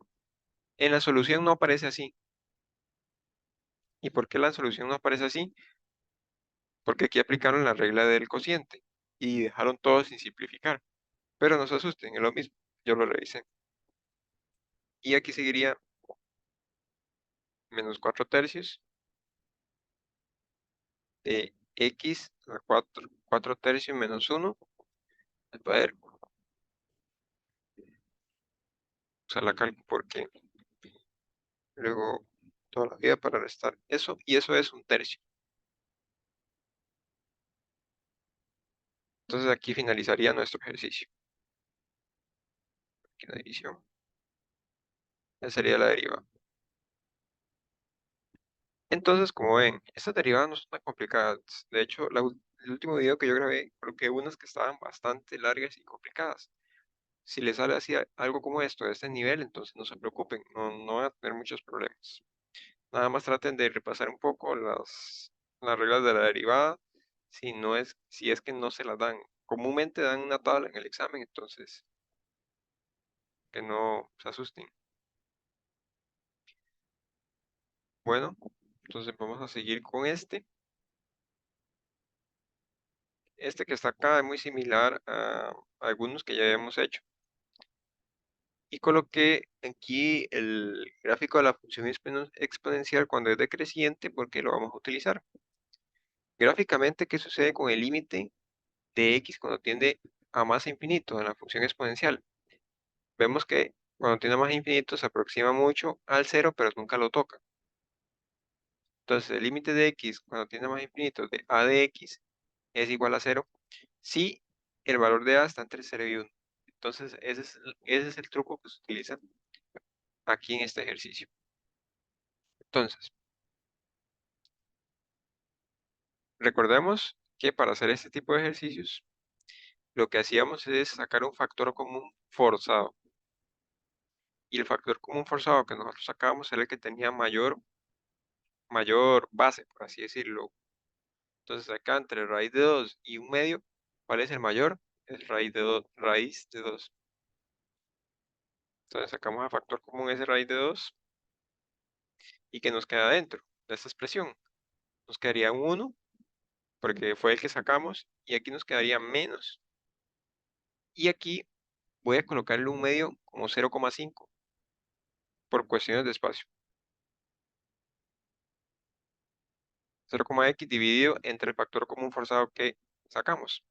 En la solución no aparece así. ¿Y por qué la solución no aparece así? Porque aquí aplicaron la regla del cociente y dejaron todo sin simplificar. Pero no se asusten, es lo mismo. Yo lo revisé. Y aquí seguiría menos 4 tercios de x a 4 tercios menos 1 al poder. Usar la calco porque luego toda la vida para restar eso, y eso es un tercio. Entonces aquí finalizaría nuestro ejercicio. Aquí la división. Esa sería la derivada. Entonces, como ven, estas derivadas no son tan complicadas. De hecho, el último video que yo grabé, coloqué unas que estaban bastante largas y complicadas. Si les sale así algo como esto, de este nivel, entonces no se preocupen, no van a tener muchos problemas. Nada más traten de repasar un poco las reglas de la derivada, si es que no se las dan. Comúnmente dan una tabla en el examen, entonces que no se asusten. Bueno, entonces vamos a seguir con este. Este que está acá es muy similar a algunos que ya habíamos hecho. Y coloqué aquí el gráfico de la función exponencial cuando es decreciente porque lo vamos a utilizar. Gráficamente, ¿qué sucede con el límite de x cuando tiende a más infinito en la función exponencial? Vemos que cuando tiende a más infinito se aproxima mucho al cero, pero nunca lo toca. Entonces, el límite de x cuando tiende a más infinito de a de x es igual a 0 si el valor de a está entre 0 y 1. Entonces, ese es el truco que se utiliza aquí en este ejercicio. Entonces, recordemos que para hacer este tipo de ejercicios, lo que hacíamos es sacar un factor común forzado. Y el factor común forzado que nosotros sacábamos era el que tenía mayor base, por así decirlo. Entonces acá entre raíz de 2 y un medio, ¿cuál es el mayor? Es raíz de 2. Entonces sacamos el factor común ese raíz de 2. ¿Y qué nos queda dentro de esta expresión? Nos quedaría un 1, porque fue el que sacamos, y aquí nos quedaría menos. Y aquí voy a colocarle un medio como 0,5 por cuestiones de espacio. 0,x dividido entre el factor común forzado que sacamos.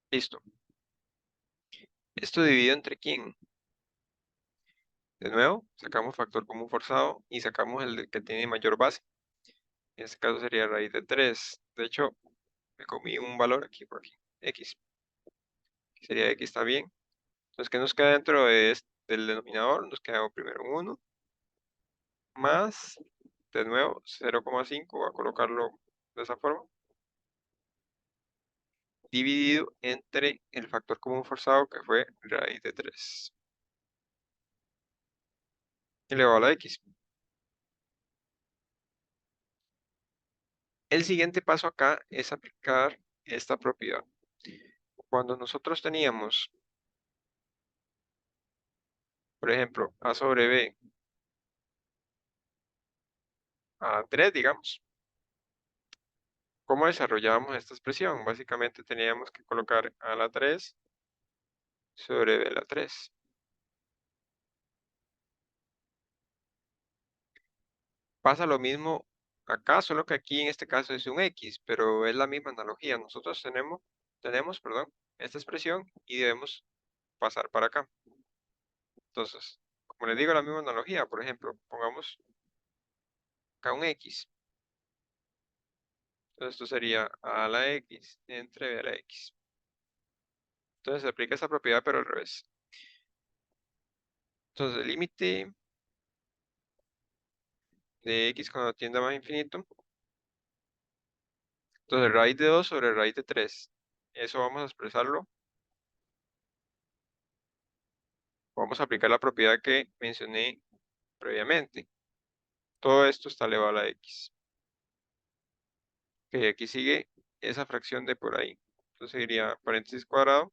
Listo. ¿Esto dividido entre quién? De nuevo, sacamos factor común forzado y sacamos el que tiene mayor base. En este caso sería raíz de 3. De hecho, me comí un valor aquí por aquí. X. Sería X, está bien. Entonces, ¿qué nos queda dentro del denominador? Nos queda primero un 1 más, de nuevo, 0,5. Voy a colocarlo de esa forma. Dividido entre el factor común forzado que fue raíz de 3. Elevado a la X. El siguiente paso acá es aplicar esta propiedad. Cuando nosotros teníamos, por ejemplo, A sobre B a 3, digamos, ¿cómo desarrollábamos esta expresión? Básicamente teníamos que colocar A a la 3 sobre B a la 3. Pasa lo mismo acá, solo que aquí en este caso es un X, pero es la misma analogía. Nosotros tenemos, esta expresión y debemos pasar para acá. Entonces, como les digo, la misma analogía, por ejemplo, pongamos acá un X. Entonces esto sería A a la X entre B a la X. Entonces se aplica esta propiedad, pero al revés. Entonces el límite de X cuando tienda a más infinito. Entonces raíz de 2 sobre raíz de 3. Eso vamos a expresarlo. Vamos a aplicar la propiedad que mencioné previamente. Todo esto está elevado a la X. Ok, aquí sigue esa fracción de por ahí. Entonces iría paréntesis cuadrado.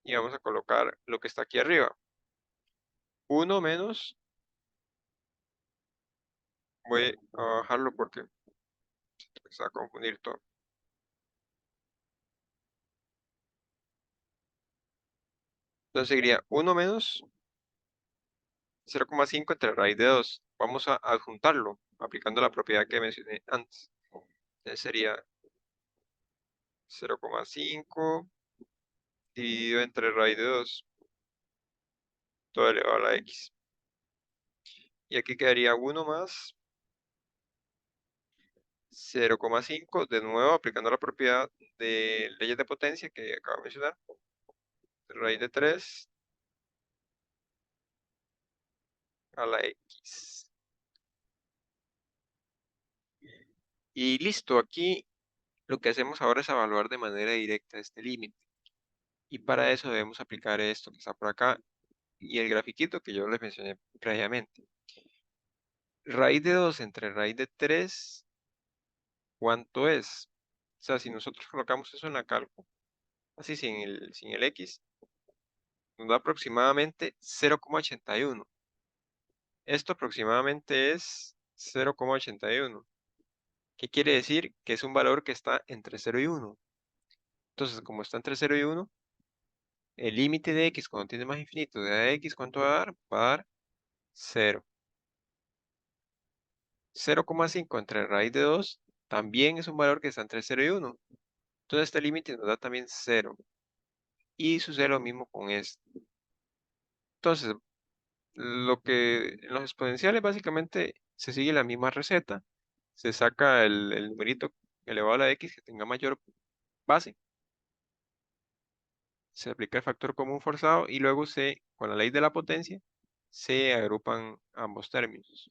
Y vamos a colocar lo que está aquí arriba. 1 menos, voy a bajarlo porque se va a confundir todo. Entonces seguiría 1 menos 0,5 entre raíz de 2. Vamos a adjuntarlo aplicando la propiedad que mencioné antes. Entonces sería 0,5 dividido entre raíz de 2, todo elevado a la X. Y aquí quedaría 1 más 0,5, de nuevo aplicando la propiedad de leyes de potencia que acabo de mencionar. Raíz de 3 a la X. Y listo, aquí lo que hacemos ahora es evaluar de manera directa este límite. Y para eso debemos aplicar esto que está por acá y el grafiquito que yo les mencioné previamente. Raíz de 2 entre raíz de 3, ¿cuánto es? O sea, si nosotros colocamos eso en la cálculo, así sin el X, nos da aproximadamente 0,81. Esto aproximadamente es 0,81. ¿Qué quiere decir? Que es un valor que está entre 0 y 1. Entonces, como está entre 0 y 1, el límite de X cuando tiene más infinito de a de X, ¿cuánto va a dar? Va a dar 0. 0,5 entre raíz de 2 también es un valor que está entre 0 y 1. Entonces este límite nos da también 0. Y sucede lo mismo con este. Entonces, lo que en los exponenciales básicamente se sigue la misma receta. Se saca el numerito elevado a la x que tenga mayor base. Se aplica el factor común forzado y luego con la ley de la potencia, se agrupan ambos términos.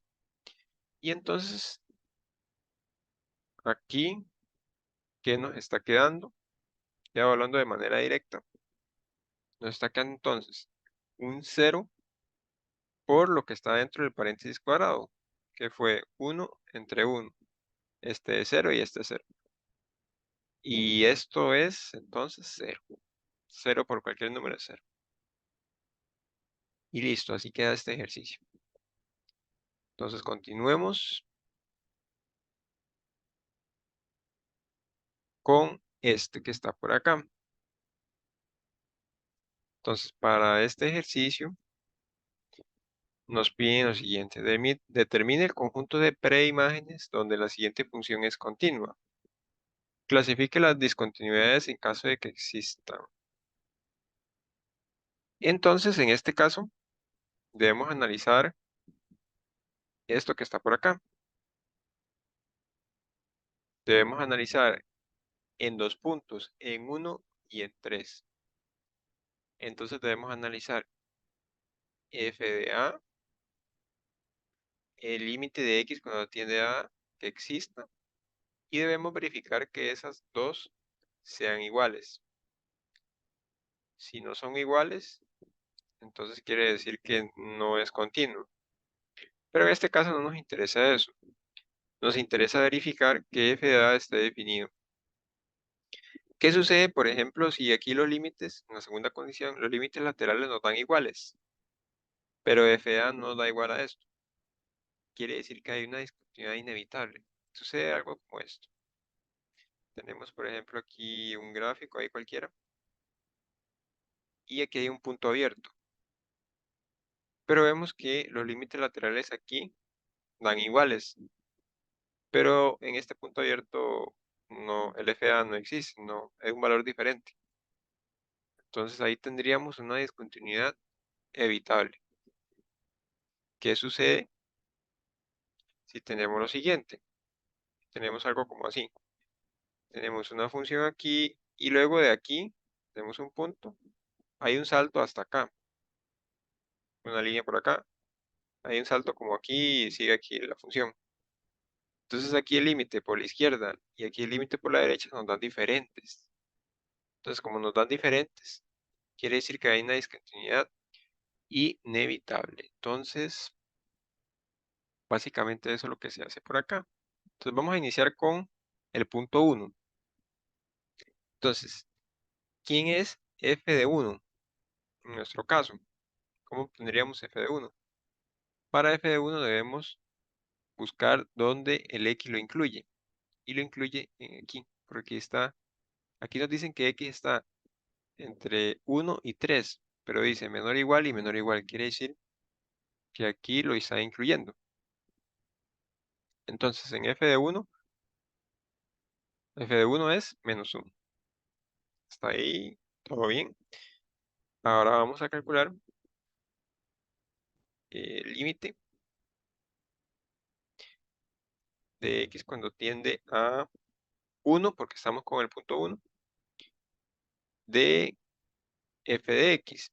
Y entonces, aquí, ¿qué nos está quedando? Ya hablando de manera directa, nos está quedando entonces un 0 por lo que está dentro del paréntesis cuadrado, que fue 1 entre 1. Este es 0 y este es 0. Y esto es entonces 0. 0 por cualquier número es 0. Y listo, así queda este ejercicio. Entonces continuemos con este que está por acá. Entonces, para este ejercicio nos piden lo siguiente. Determine el conjunto de preimágenes donde la siguiente función es continua. Clasifique las discontinuidades en caso de que existan. Entonces, en este caso, debemos analizar esto que está por acá. Debemos analizar en 2 puntos, en 1 y en 3. Entonces debemos analizar f de a, el límite de x cuando tiende a que exista, y debemos verificar que esas dos sean iguales. Si no son iguales, entonces quiere decir que no es continuo. Pero en este caso no nos interesa eso. Nos interesa verificar que f de a esté definido. ¿Qué sucede, por ejemplo, si aquí los límites, en la segunda condición, los límites laterales nos dan iguales, pero f de a no da igual a esto? Quiere decir que hay una discontinuidad inevitable. Sucede algo como esto. Tenemos, por ejemplo, aquí un gráfico, ahí cualquiera, y aquí hay un punto abierto. Pero vemos que los límites laterales aquí dan iguales, pero en este punto abierto no, el FA no existe, no, es un valor diferente. Entonces ahí tendríamos una discontinuidad evitable. ¿Qué sucede si tenemos lo siguiente? Tenemos algo como así. Tenemos una función aquí y luego de aquí tenemos un punto. Hay un salto hasta acá, una línea por acá. Hay un salto como aquí y sigue aquí la función. Entonces aquí el límite por la izquierda y aquí el límite por la derecha nos dan diferentes. Entonces como nos dan diferentes, quiere decir que hay una discontinuidad inevitable. Entonces, básicamente eso es lo que se hace por acá. Entonces vamos a iniciar con el punto 1. Entonces, ¿quién es f de 1? En nuestro caso, ¿cómo obtendríamos f de 1? Para f de 1 debemos buscar dónde el x lo incluye. Y lo incluye aquí, porque aquí está, aquí nos dicen que x está entre 1 y 3, pero dice menor o igual y menor o igual. Quiere decir que aquí lo está incluyendo. Entonces, en f de 1 es menos 1. Hasta ahí, todo bien. Ahora vamos a calcular el límite de x cuando tiende a 1, porque estamos con el punto 1, de f de x.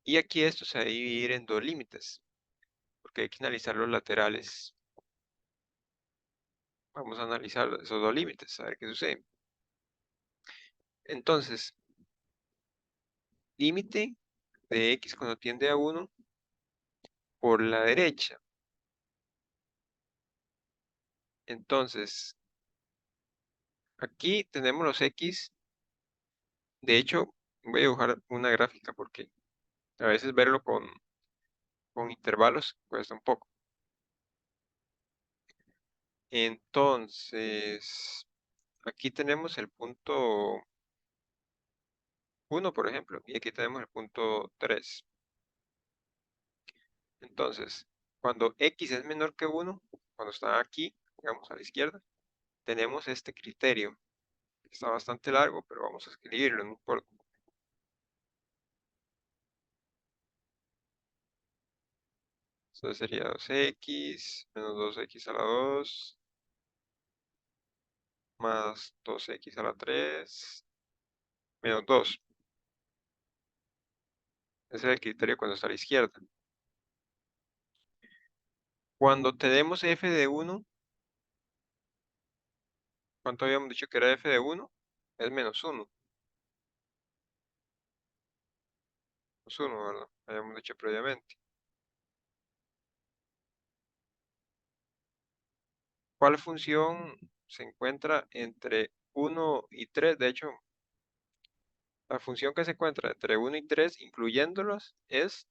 Y aquí esto se va a dividir en dos límites, porque hay que analizar los laterales. Vamos a analizar esos dos límites, a ver qué sucede. Entonces, límite de x cuando tiende a 1 por la derecha. Entonces, aquí tenemos los x. De hecho, voy a dibujar una gráfica porque a veces verlo con intervalos cuesta un poco. Entonces, aquí tenemos el punto 1, por ejemplo, y aquí tenemos el punto 3. Entonces, cuando x es menor que 1, cuando está aquí, digamos a la izquierda, tenemos este criterio. Está bastante largo, pero vamos a escribirlo, no importa. Entonces sería 2x menos 2x a la 2 más 2x a la 3 menos 2. Ese es el criterio cuando está a la izquierda. Cuando tenemos f de 1, ¿cuánto habíamos dicho que era f de 1? Es -1. menos 1, ¿verdad? Habíamos dicho previamente. ¿Cuál función se encuentra entre 1 y 3? De hecho, la función que se encuentra entre 1 y 3, incluyéndolos, es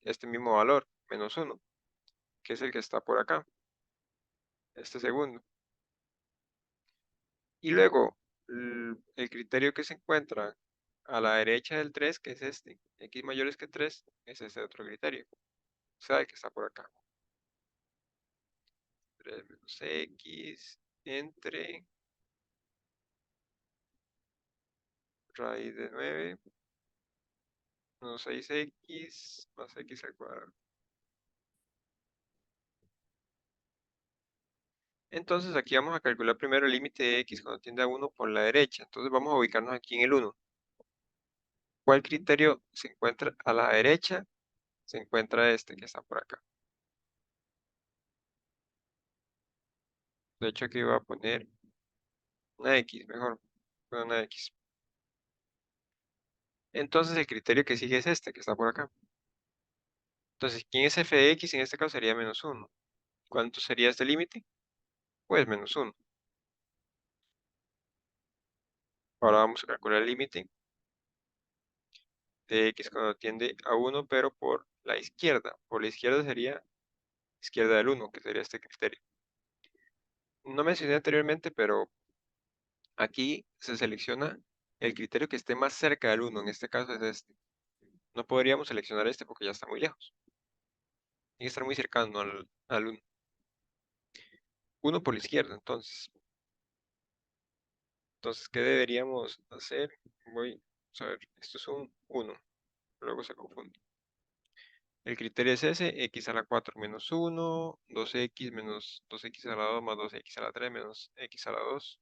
este mismo valor, menos 1, que es el que está por acá, este segundo. Y luego, el criterio que se encuentra a la derecha del 3, que es este, x mayores que 3, es este otro criterio. O sea, el que está por acá. 3 menos x entre raíz de 9 menos 6x más x al cuadrado. Entonces aquí vamos a calcular primero el límite de x cuando tiende a 1 por la derecha. Entonces vamos a ubicarnos aquí en el 1. ¿Cuál criterio se encuentra a la derecha? Se encuentra este que está por acá. De hecho aquí voy a poner una x, mejor. Una x. Entonces el criterio que sigue es este que está por acá. Entonces, ¿quién es f de x? En este caso sería menos 1. ¿Cuánto sería este límite? Pues menos 1. Ahora vamos a calcular el límite de x cuando tiende a 1, pero por la izquierda. Por la izquierda sería izquierda del 1, que sería este criterio. No mencioné anteriormente, pero aquí se selecciona el criterio que esté más cerca del 1. En este caso es este. No podríamos seleccionar este porque ya está muy lejos. Tiene que estar muy cercano al 1. 1 por la izquierda, entonces. Entonces, ¿qué deberíamos hacer? Vamos a ver, esto es un 1. Luego se confunde. El criterio es ese, x a la 4 menos 1, 2x menos 2x a la 2 más 2x a la 3 menos x a la 2.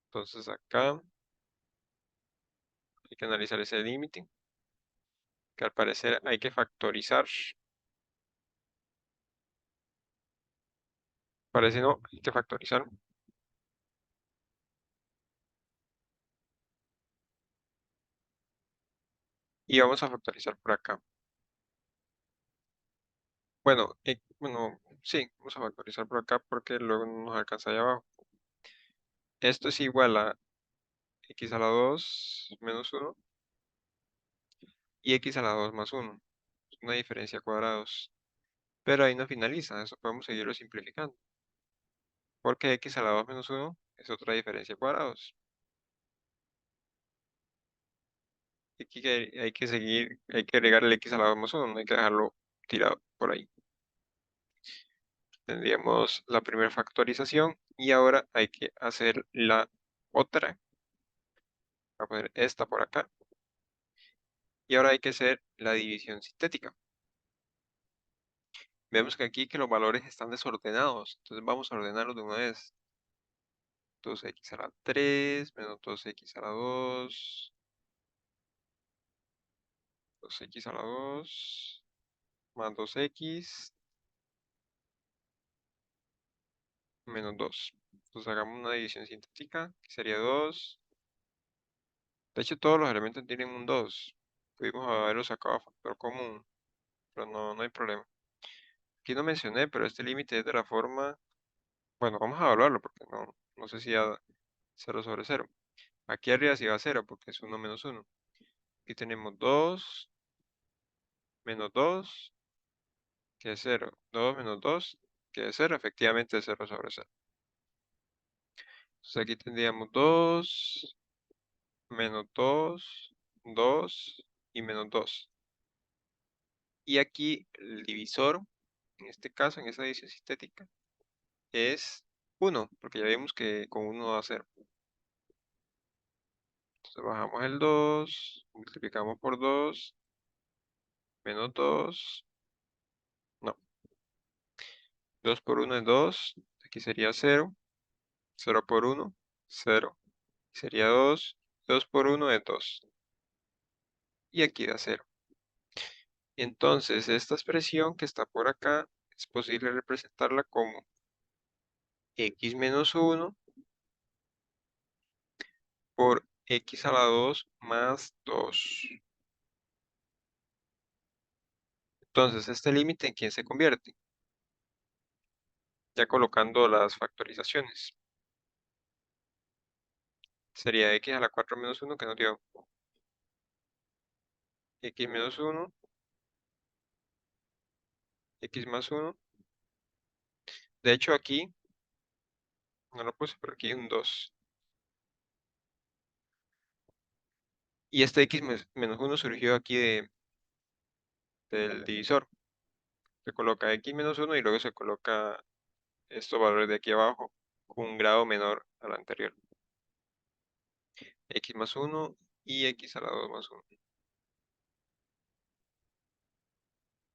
Entonces acá hay que analizar ese límite, que al parecer hay que factorizar. Parece no, hay que factorizar. Y vamos a factorizar por acá. Bueno, sí, vamos a factorizar por acá porque luego no nos alcanza allá abajo. Esto es igual a x a la 2 menos 1 y x a la 2 más 1. Es una diferencia a cuadrados. Pero ahí no finaliza, eso podemos seguirlo simplificando. Porque x a la 2 menos 1 es otra diferencia a cuadrados. Aquí hay que seguir, hay que agregar el x a la 2 más 1, no hay que dejarlo tirado por ahí. Tendríamos la primera factorización y ahora hay que hacer la otra. Voy a poner esta por acá. Y ahora hay que hacer la división sintética. Vemos que aquí que los valores están desordenados. Entonces vamos a ordenarlos de una vez. 2x a la 3 menos 2x a la 2. 2x a la 2 más 2x menos 2. Entonces hagamos una división sintética, que sería 2. De hecho, todos los elementos tienen un 2. Pudimos haberlo sacado a factor común, pero no hay problema. Aquí no mencioné, pero este límite es de la forma... Bueno, vamos a evaluarlo porque no sé si da 0 sobre 0. Aquí arriba sí va a 0 porque es 1 menos 1. Aquí tenemos 2 menos 2, que es 0. 2 menos 2, que es 0. Efectivamente es 0 sobre 0. Entonces aquí tendríamos 2 menos 2, 2 y menos 2. Y aquí el divisor, en este caso, en esa división sintética, es 1, porque ya vimos que con 1 va a ser. Entonces bajamos el 2, multiplicamos por 2, menos 2, no, 2 por 1 es 2, aquí sería 0, 0 por 1, 0, sería 2, 2 por 1 es 2, y aquí da 0. Entonces esta expresión que está por acá es posible representarla como x menos 1 por x a la 2 más 2. Entonces, este límite, ¿en quién se convierte? Ya colocando las factorizaciones. Sería x a la 4 menos 1 que nos dio x menos 1, x más 1. De hecho, aquí, no lo puse, pero aquí hay un 2. Y este menos 1 surgió aquí del divisor. Se coloca x menos 1 y luego se coloca estos valores de aquí abajo con un grado menor al anterior. X más 1 y x a la 2 más 1.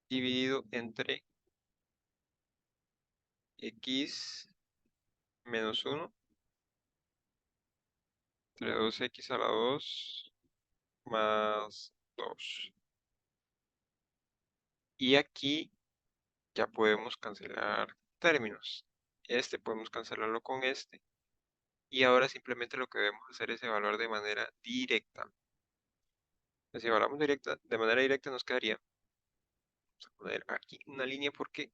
Dividido entre x menos 1 entre 2x a la 2 más 2. Y aquí ya podemos cancelar términos. Este podemos cancelarlo con este. Y ahora simplemente lo que debemos hacer es evaluar de manera directa. Si evaluamos de manera directa nos quedaría, vamos a poner aquí una línea porque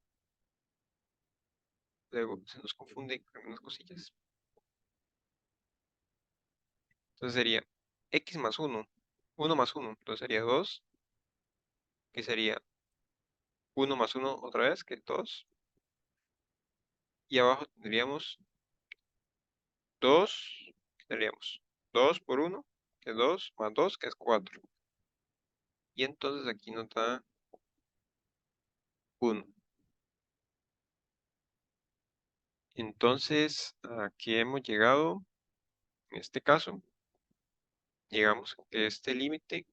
luego se nos confunden algunas cosillas. Entonces sería x más 1, 1 más 1, entonces sería 2, que sería 1 más 1 otra vez, que es 2. Y abajo tendríamos 2, que tendríamos 2 por 1, que es 2, más 2, que es 4. Y entonces aquí nos da 1. Entonces, aquí hemos llegado, en este caso, llegamos a que este límite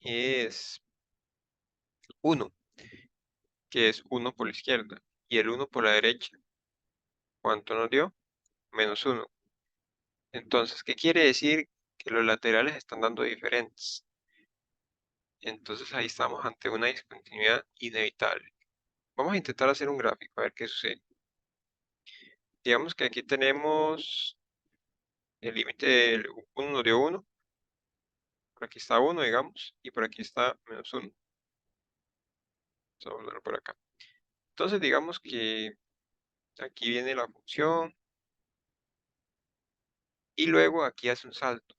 es 1, que es 1 por la izquierda, y el 1 por la derecha. ¿Cuánto nos dio? Menos 1. Entonces, ¿qué quiere decir? Que los laterales están dando diferentes. Entonces ahí estamos ante una discontinuidad inevitable. Vamos a intentar hacer un gráfico, a ver qué sucede. Digamos que aquí tenemos el límite del 1 nos dio 1, por aquí está 1, digamos, y por aquí está menos 1. Vamos a ponerlo por acá. Entonces digamos que aquí viene la función y luego aquí hace un salto.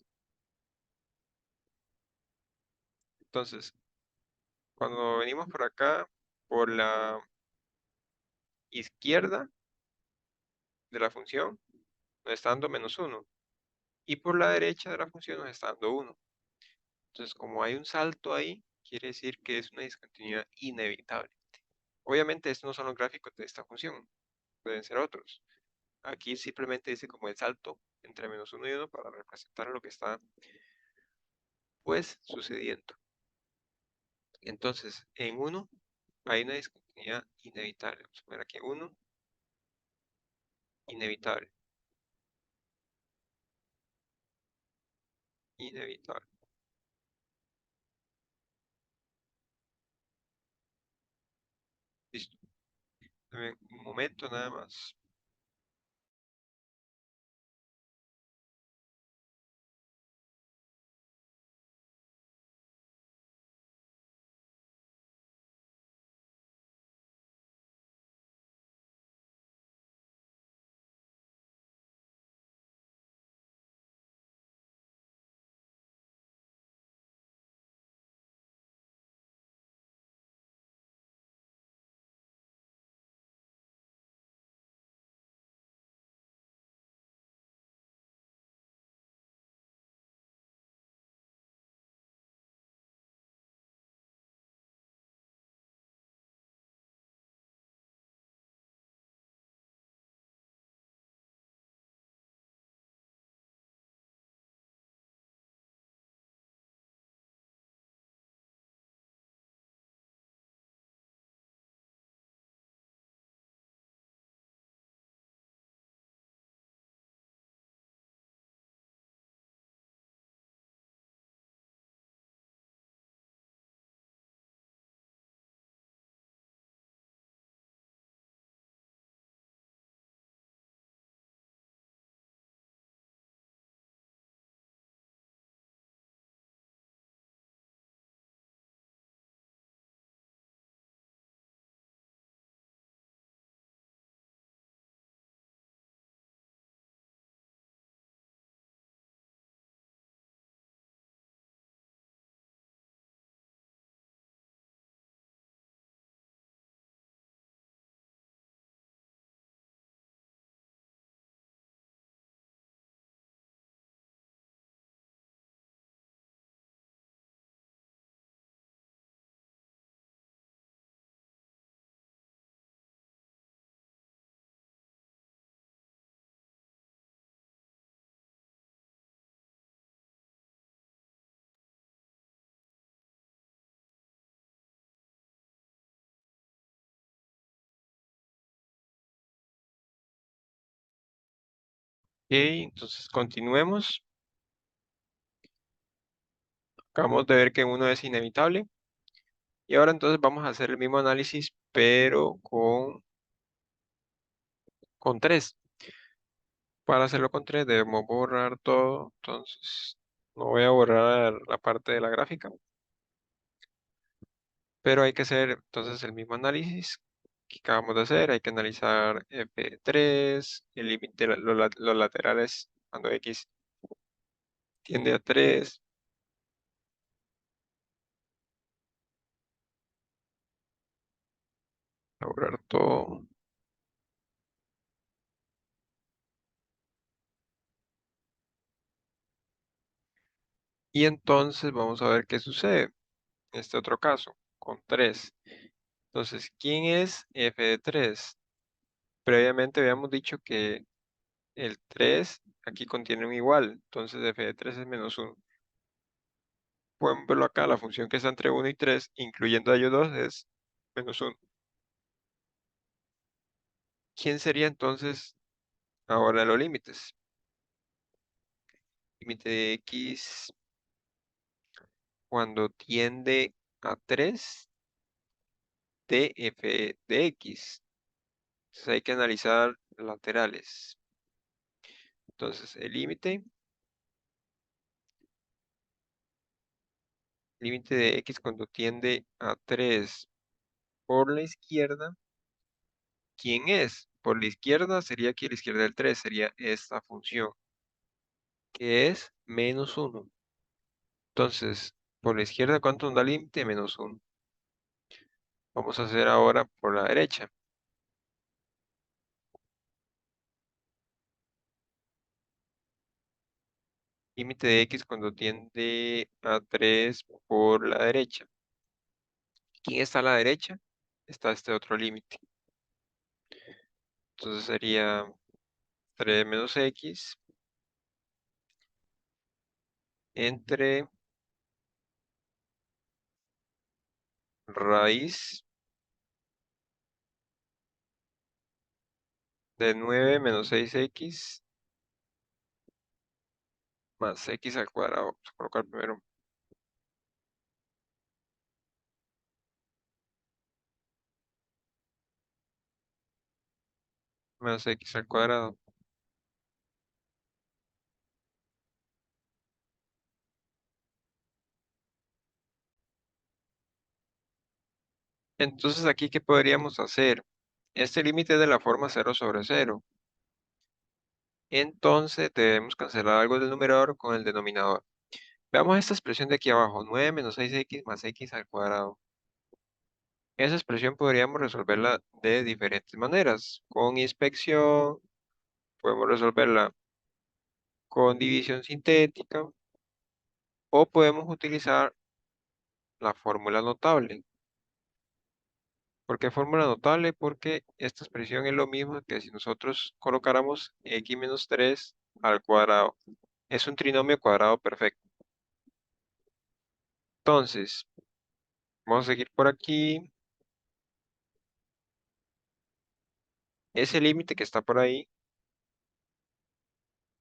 Entonces, cuando venimos por acá, por la izquierda de la función, nos está dando menos 1. Y por la derecha de la función nos está dando 1. Entonces, como hay un salto ahí, quiere decir que es una discontinuidad inevitable. Obviamente, estos no son los gráficos de esta función, pueden ser otros. Aquí simplemente dice como el salto entre menos 1 y 1 para representar lo que está, pues, sucediendo. Entonces, en 1 hay una discontinuidad inevitable. Vamos a poner aquí 1, inevitable, inevitable. Listo. Dame un momento nada más. entonces continuemos. Acabamos de ver que uno es inevitable. Y ahora entonces vamos a hacer el mismo análisis, pero con 3. Para hacerlo con 3 debemos borrar todo. Entonces no voy a borrar la parte de la gráfica. Pero hay que hacer entonces el mismo análisis que acabamos de hacer. Hay que analizar f3, el límite, los laterales cuando x tiende a 3. A borrar todo. Y entonces vamos a ver qué sucede en este otro caso, con 3. Entonces, ¿quién es f de 3? Previamente habíamos dicho que el 3 aquí contiene un igual, entonces f de 3 es menos 1. Pueden verlo acá, la función que está entre 1 y 3, incluyendo a ellos dos, es menos 1. ¿Quién sería entonces ahora los límites? Límite de x cuando tiende a 3 de f de x. Entonces hay que analizar laterales. Entonces el límite de x cuando tiende a 3 por la izquierda, ¿quién es? Por la izquierda sería aquí a la izquierda del 3, sería esta función, que es menos 1. Entonces, por la izquierda, ¿cuánto nos da límite? Menos 1. Vamos a hacer ahora por la derecha. Límite de x cuando tiende a 3 por la derecha. ¿Quién está a la derecha? Está este otro límite. Entonces sería 3 menos x entre raíz de 9 menos 6x más x al cuadrado. Vamos a colocar primero más x al cuadrado. Entonces aquí, ¿qué podríamos hacer? Este límite es de la forma 0 sobre 0. Entonces debemos cancelar algo del numerador con el denominador. Veamos esta expresión de aquí abajo, 9 menos 6x más x al cuadrado. Esa expresión podríamos resolverla de diferentes maneras. Con inspección, podemos resolverla con división sintética o podemos utilizar la fórmula notable. ¿Por qué fórmula notable? Porque esta expresión es lo mismo que si nosotros colocáramos x menos 3 al cuadrado. Es un trinomio cuadrado perfecto. Entonces, vamos a seguir por aquí. Ese límite que está por ahí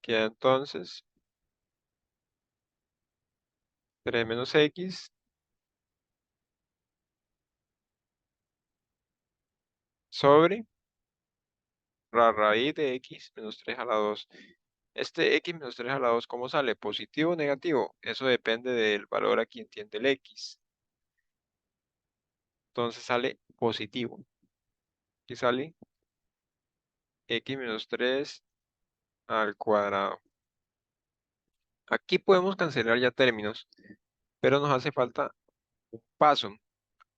queda entonces 3 menos x sobre la raíz de x menos 3 a la 2. Este x menos 3 a la 2, ¿cómo sale? ¿Positivo o negativo? Eso depende del valor a quien tiende el x. Entonces sale positivo. Aquí sale x menos 3 al cuadrado. Aquí podemos cancelar ya términos, pero nos hace falta un paso.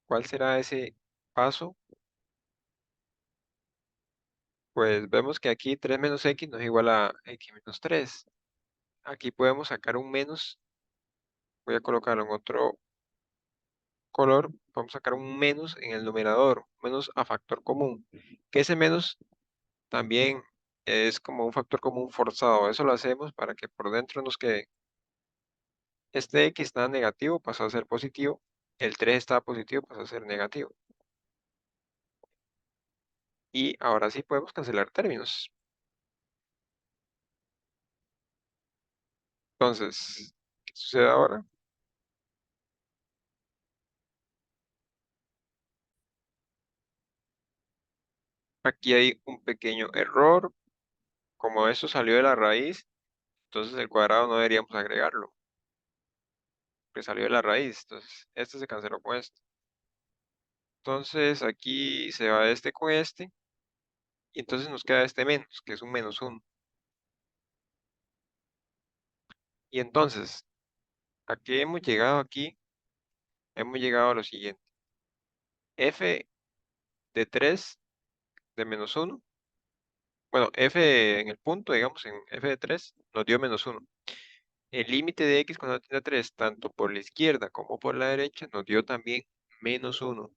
¿Cuál será ese paso? Pues vemos que aquí 3 menos x no es igual a x menos 3. Aquí podemos sacar un menos. Voy a colocarlo en otro color. Vamos a sacar un menos en el numerador, menos a factor común. Que ese menos también es como un factor común forzado. Eso lo hacemos para que por dentro nos quede. Este x está negativo, pasó a ser positivo. El 3 está positivo, pasó a ser negativo. Y ahora sí podemos cancelar términos. Entonces, ¿qué sucede ahora? Aquí hay un pequeño error. Como esto salió de la raíz, entonces el cuadrado no deberíamos agregarlo, que salió de la raíz. Entonces, este se canceló con este. Entonces, aquí se va este con este, y entonces nos queda este menos, que es un menos uno. Y entonces, ¿a qué hemos llegado aquí? Hemos llegado a lo siguiente. F de 3 de menos uno. Bueno, f en el punto, digamos, en f de 3 nos dio menos uno. El límite de x cuando tiende a 3, tanto por la izquierda como por la derecha, nos dio también menos uno.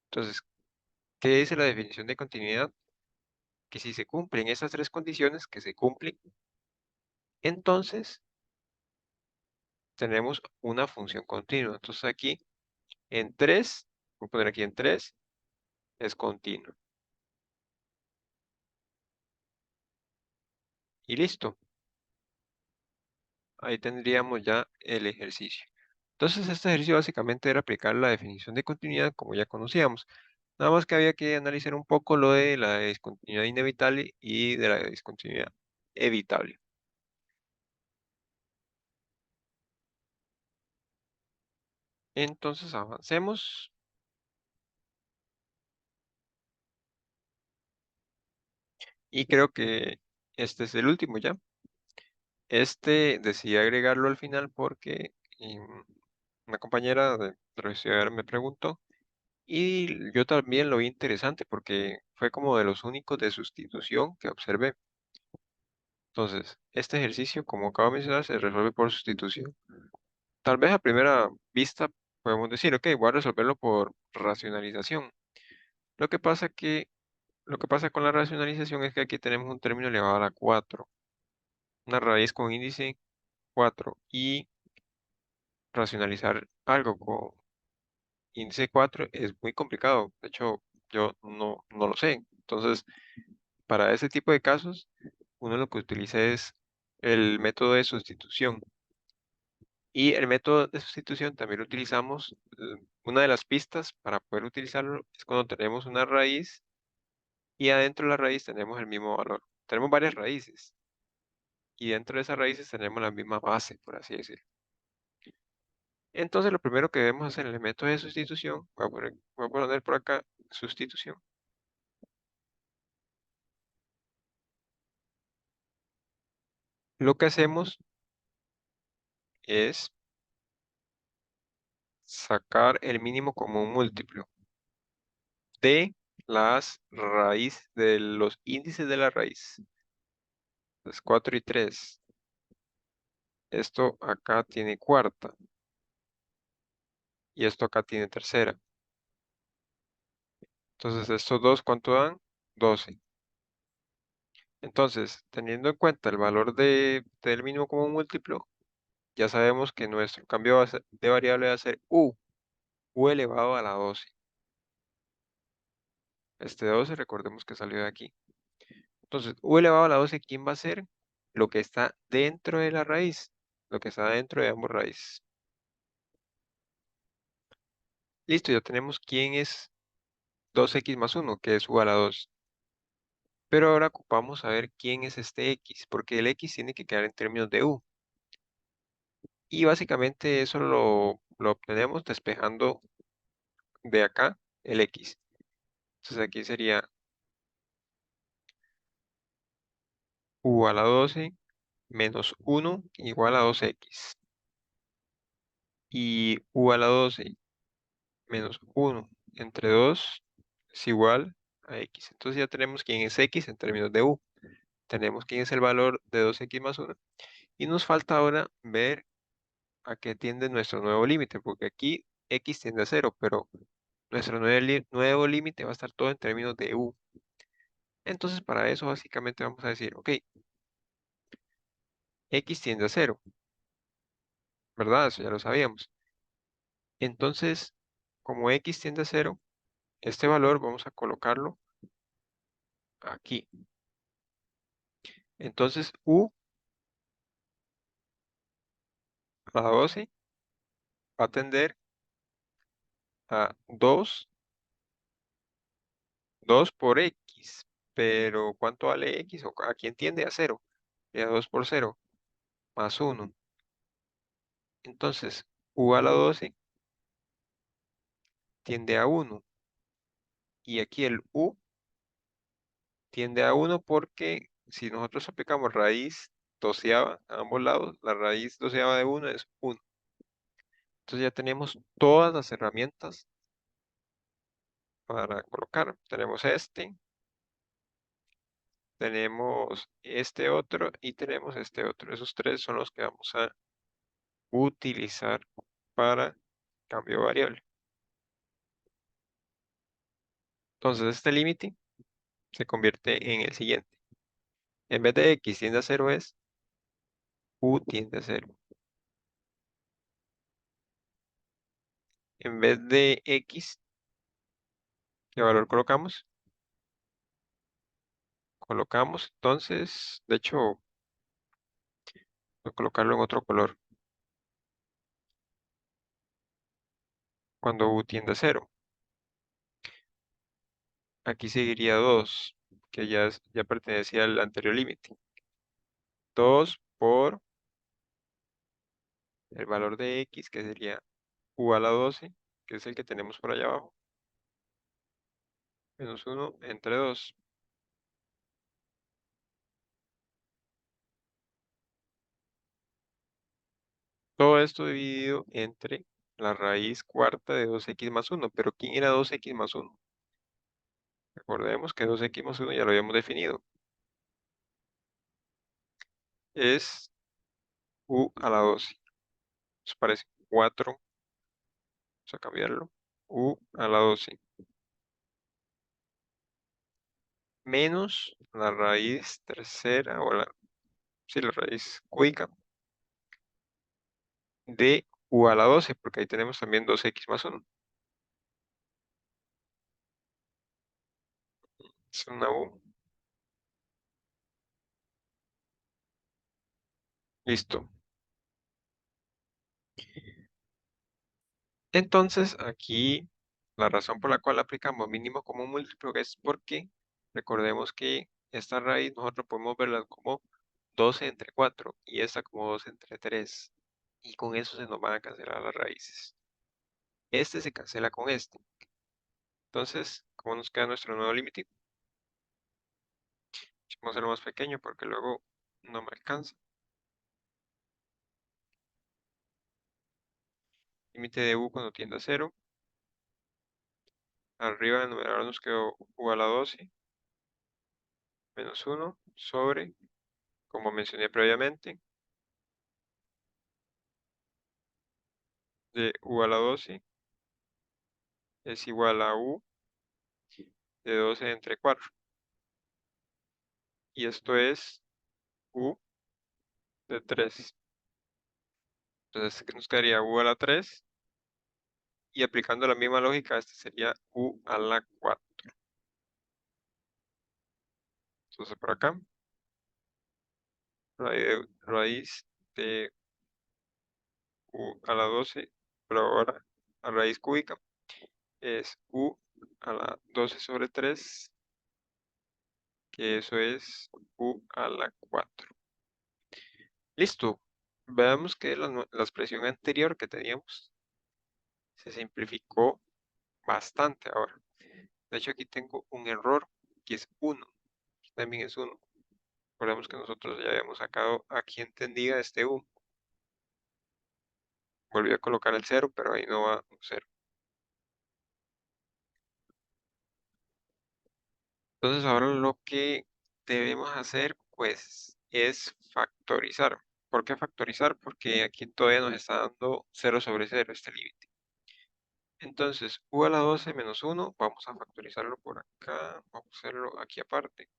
Entonces, ¿qué dice la definición de continuidad? Que si se cumplen esas tres condiciones, que se cumplen, entonces tenemos una función continua. Entonces aquí en 3, voy a poner aquí en 3, es continuo. Y listo. Ahí tendríamos ya el ejercicio. Entonces este ejercicio básicamente era aplicar la definición de continuidad como ya conocíamos. Nada más que había que analizar un poco lo de la discontinuidad inevitable y de la discontinuidad evitable. Entonces avancemos y creo que este es el último ya. Este decidí agregarlo al final porque una compañera de la universidad me preguntó y yo también lo vi interesante porque fue como de los únicos de sustitución que observé. Entonces, este ejercicio, como acabo de mencionar, se resuelve por sustitución. Tal vez a primera vista podemos decir, ok, voy a resolverlo por racionalización. Lo que pasa lo que pasa con la racionalización es que aquí tenemos un término elevado a la 4, una raíz con índice 4 y racionalizar algo con índice 4 es muy complicado. De hecho, yo no lo sé. Entonces, para ese tipo de casos, uno lo que utiliza es el método de sustitución. Y el método de sustitución también lo utilizamos. Una de las pistas para poder utilizarlo es cuando tenemos una raíz y adentro de la raíz tenemos el mismo valor. Tenemos varias raíces y dentro de esas raíces tenemos la misma base, por así decirlo. Entonces, lo primero que debemos hacer en el método de sustitución, voy a poner por acá sustitución. Lo que hacemos es sacar el mínimo común múltiplo de las raíces, de los índices de la raíz. Entonces, 4 y 3. Esto acá tiene cuarta y esto acá tiene tercera. Entonces, estos dos, ¿cuánto dan? 12. Entonces, teniendo en cuenta el valor del mínimo común múltiplo, ya sabemos que nuestro cambio de variable va a ser u elevado a la 12. Este 12, recordemos que salió de aquí. Entonces, u elevado a la 12, ¿quién va a ser? Lo que está dentro de la raíz, lo que está dentro de ambos raíces. Listo, ya tenemos quién es 2x más 1, que es u a la 2. Pero ahora ocupamos saber quién es este x, porque el x tiene que quedar en términos de u. Y básicamente eso lo obtenemos despejando de acá el x. Entonces aquí sería u a la 12 menos 1 igual a 2x. Y u a la 12 menos 1 entre 2 es igual a x. Entonces ya tenemos quién es x en términos de u. Tenemos quién es el valor de 2x más 1. Y nos falta ahora ver a qué tiende nuestro nuevo límite, porque aquí x tiende a 0, pero nuestro nuevo límite va a estar todo en términos de u. Entonces, para eso básicamente vamos a decir, ok, x tiende a 0, ¿verdad? Eso ya lo sabíamos. Entonces, como x tiende a 0, este valor vamos a colocarlo aquí. Entonces, u a la 12 va a tender a 2 por X. Pero ¿cuánto vale X? ¿O a quién tiende? A 0. Y a 2 por 0 más 1. Entonces, U a la 12 tiende a 1. Y aquí el U tiende a 1 porque si nosotros aplicamos raíz doceava a ambos lados, la raíz doceava de 1 es 1. Entonces ya tenemos todas las herramientas para colocar. Tenemos este otro y tenemos este otro. Esos tres son los que vamos a utilizar para cambio variable. Entonces este límite se convierte en el siguiente. En vez de x tiende a 0 es u tiende a 0. En vez de x, ¿qué valor colocamos? Colocamos, entonces, de hecho, voy a colocarlo en otro color. Cuando u tiende a 0. Aquí seguiría 2, que ya pertenecía al anterior límite. 2 por el valor de x, que sería u a la 12, que es el que tenemos por allá abajo, menos 1 entre 2. Todo esto dividido entre la raíz cuarta de 2x más 1. Pero ¿quién era 2x más 1? Recordemos que 2x más 1 ya lo habíamos definido. Es u a la 12. Nos parece 4. Vamos a cambiarlo. U a la 12. Menos la raíz tercera, sí, la raíz cúbica de u a la 12, porque ahí tenemos también 2x más 1. Es una u. Listo. Entonces, aquí la razón por la cual aplicamos mínimo como múltiplo es porque recordemos que esta raíz nosotros podemos verla como 12 entre 4 y esta como 2 entre 3. Y con eso se nos van a cancelar las raíces. Este se cancela con este. Entonces, ¿cómo nos queda nuestro nuevo límite? Vamos a hacerlo más pequeño porque luego no me alcanza. Límite de u cuando tiende a 0. Arriba del numerador nos quedó u a la 12 menos 1 sobre, como mencioné previamente, de u a la 12 es igual a u de 12 entre 4. Y esto es u de 3. Entonces nos quedaría u a la 3. Y aplicando la misma lógica, este sería u a la 4. Entonces por acá, raíz de u a la 12, pero ahora la raíz cúbica es u a la 12 sobre 3, que eso es u a la 4. Listo. Veamos que la expresión anterior que teníamos se simplificó bastante ahora. De hecho, aquí tengo un error que es 1. También es 1. Recordemos que nosotros ya habíamos sacado a quien tendía este u. Volví a colocar el 0, pero ahí no va un 0. Entonces ahora lo que debemos hacer, pues, es factorizar. ¿Por qué factorizar? Porque aquí todavía nos está dando 0 sobre 0 este límite. Entonces, u a la 12 menos 1, vamos a factorizarlo por acá. Vamos a hacerlo aquí aparte.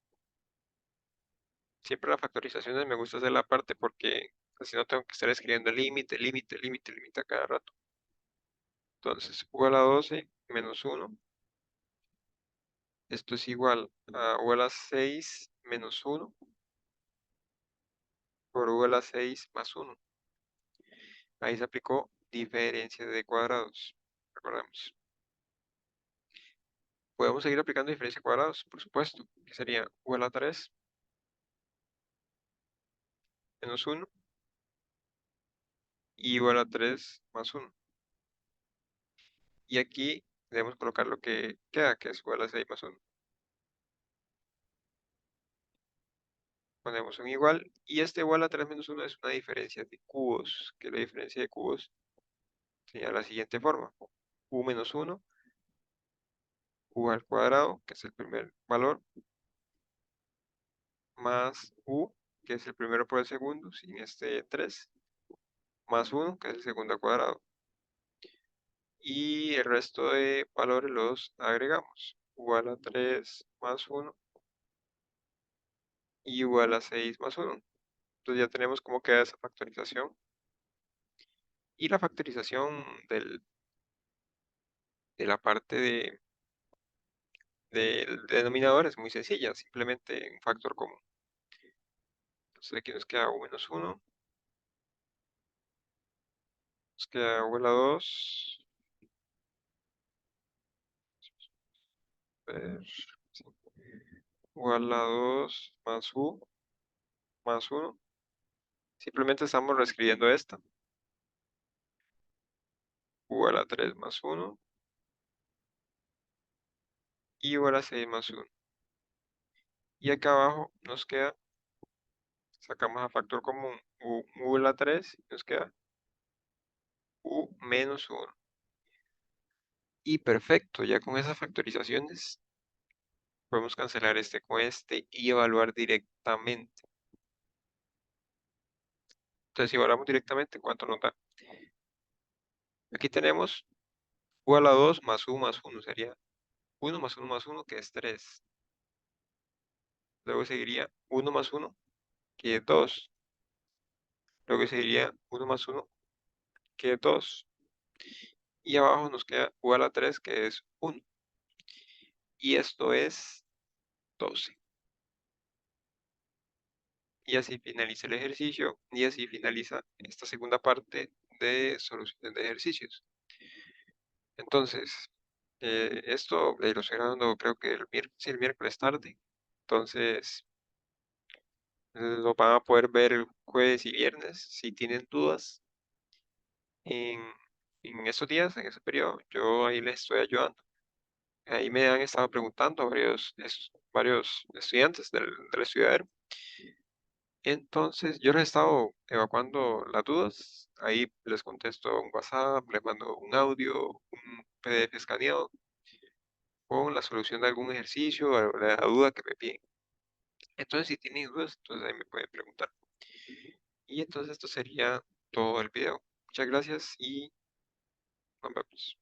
Siempre las factorizaciones me gusta hacer la parte porque así no tengo que estar escribiendo límite, límite, límite, límite a cada rato. Entonces, u a la 12 menos 1. Esto es igual a u a la 6 menos 1 por u a la 6 más 1. Ahí se aplicó diferencia de cuadrados. Recordemos. Podemos seguir aplicando diferencia de cuadrados, por supuesto, que sería u a la 3 menos 1 y u a la 3 más 1. Y aquí debemos colocar lo que queda, que es u a la 6 más 1. Ponemos un igual, y este u a la 3 menos 1 es una diferencia de cubos, que la diferencia de cubos sería la siguiente forma. U menos 1, u al cuadrado, que es el primer valor, más u, que es el primero por el segundo, sin este 3, más 1, que es el segundo al cuadrado. Y el resto de valores los agregamos. U a la 3 más 1 y u a la 6 más 1. Entonces ya tenemos cómo queda esa factorización. Y la factorización de la parte del denominador es muy sencilla, simplemente un factor común. Entonces aquí nos queda u menos 1, nos queda u a la 2, sí, u a la 2 más u más 1. Simplemente estamos reescribiendo esta. U a la 3 más 1 y u a la 6 más 1. Y acá abajo nos queda, sacamos a factor común u a la 3, nos queda u menos 1. Y perfecto, ya con esas factorizaciones podemos cancelar este con este y evaluar directamente. Entonces, si evaluamos directamente, ¿cuánto nos da? Aquí tenemos u a la 2 más 1 sería 1 más 1 más 1, que es 3. Luego seguiría 1 más 1, que es 2. Luego seguiría 1 más 1, que es 2. Y abajo nos queda u a la 3, que es 1. Y esto es 12. Y así finaliza el ejercicio y así finaliza esta segunda parte de soluciones de ejercicios. Entonces, esto lo estoy grabando creo que el miércoles tarde. Entonces, lo van a poder ver el jueves y viernes. Si tienen dudas en, en esos días, en ese periodo, yo ahí les estoy ayudando. Ahí me han estado preguntando varios estudiantes del estudiadero. Entonces, yo les he estado evacuando las dudas. Ahí les contesto un WhatsApp, les mando un audio, un PDF escaneado con la solución de algún ejercicio o la duda que me piden. Entonces, si tienen dudas, entonces ahí me pueden preguntar. Y entonces esto sería todo el video. Muchas gracias y nos vemos.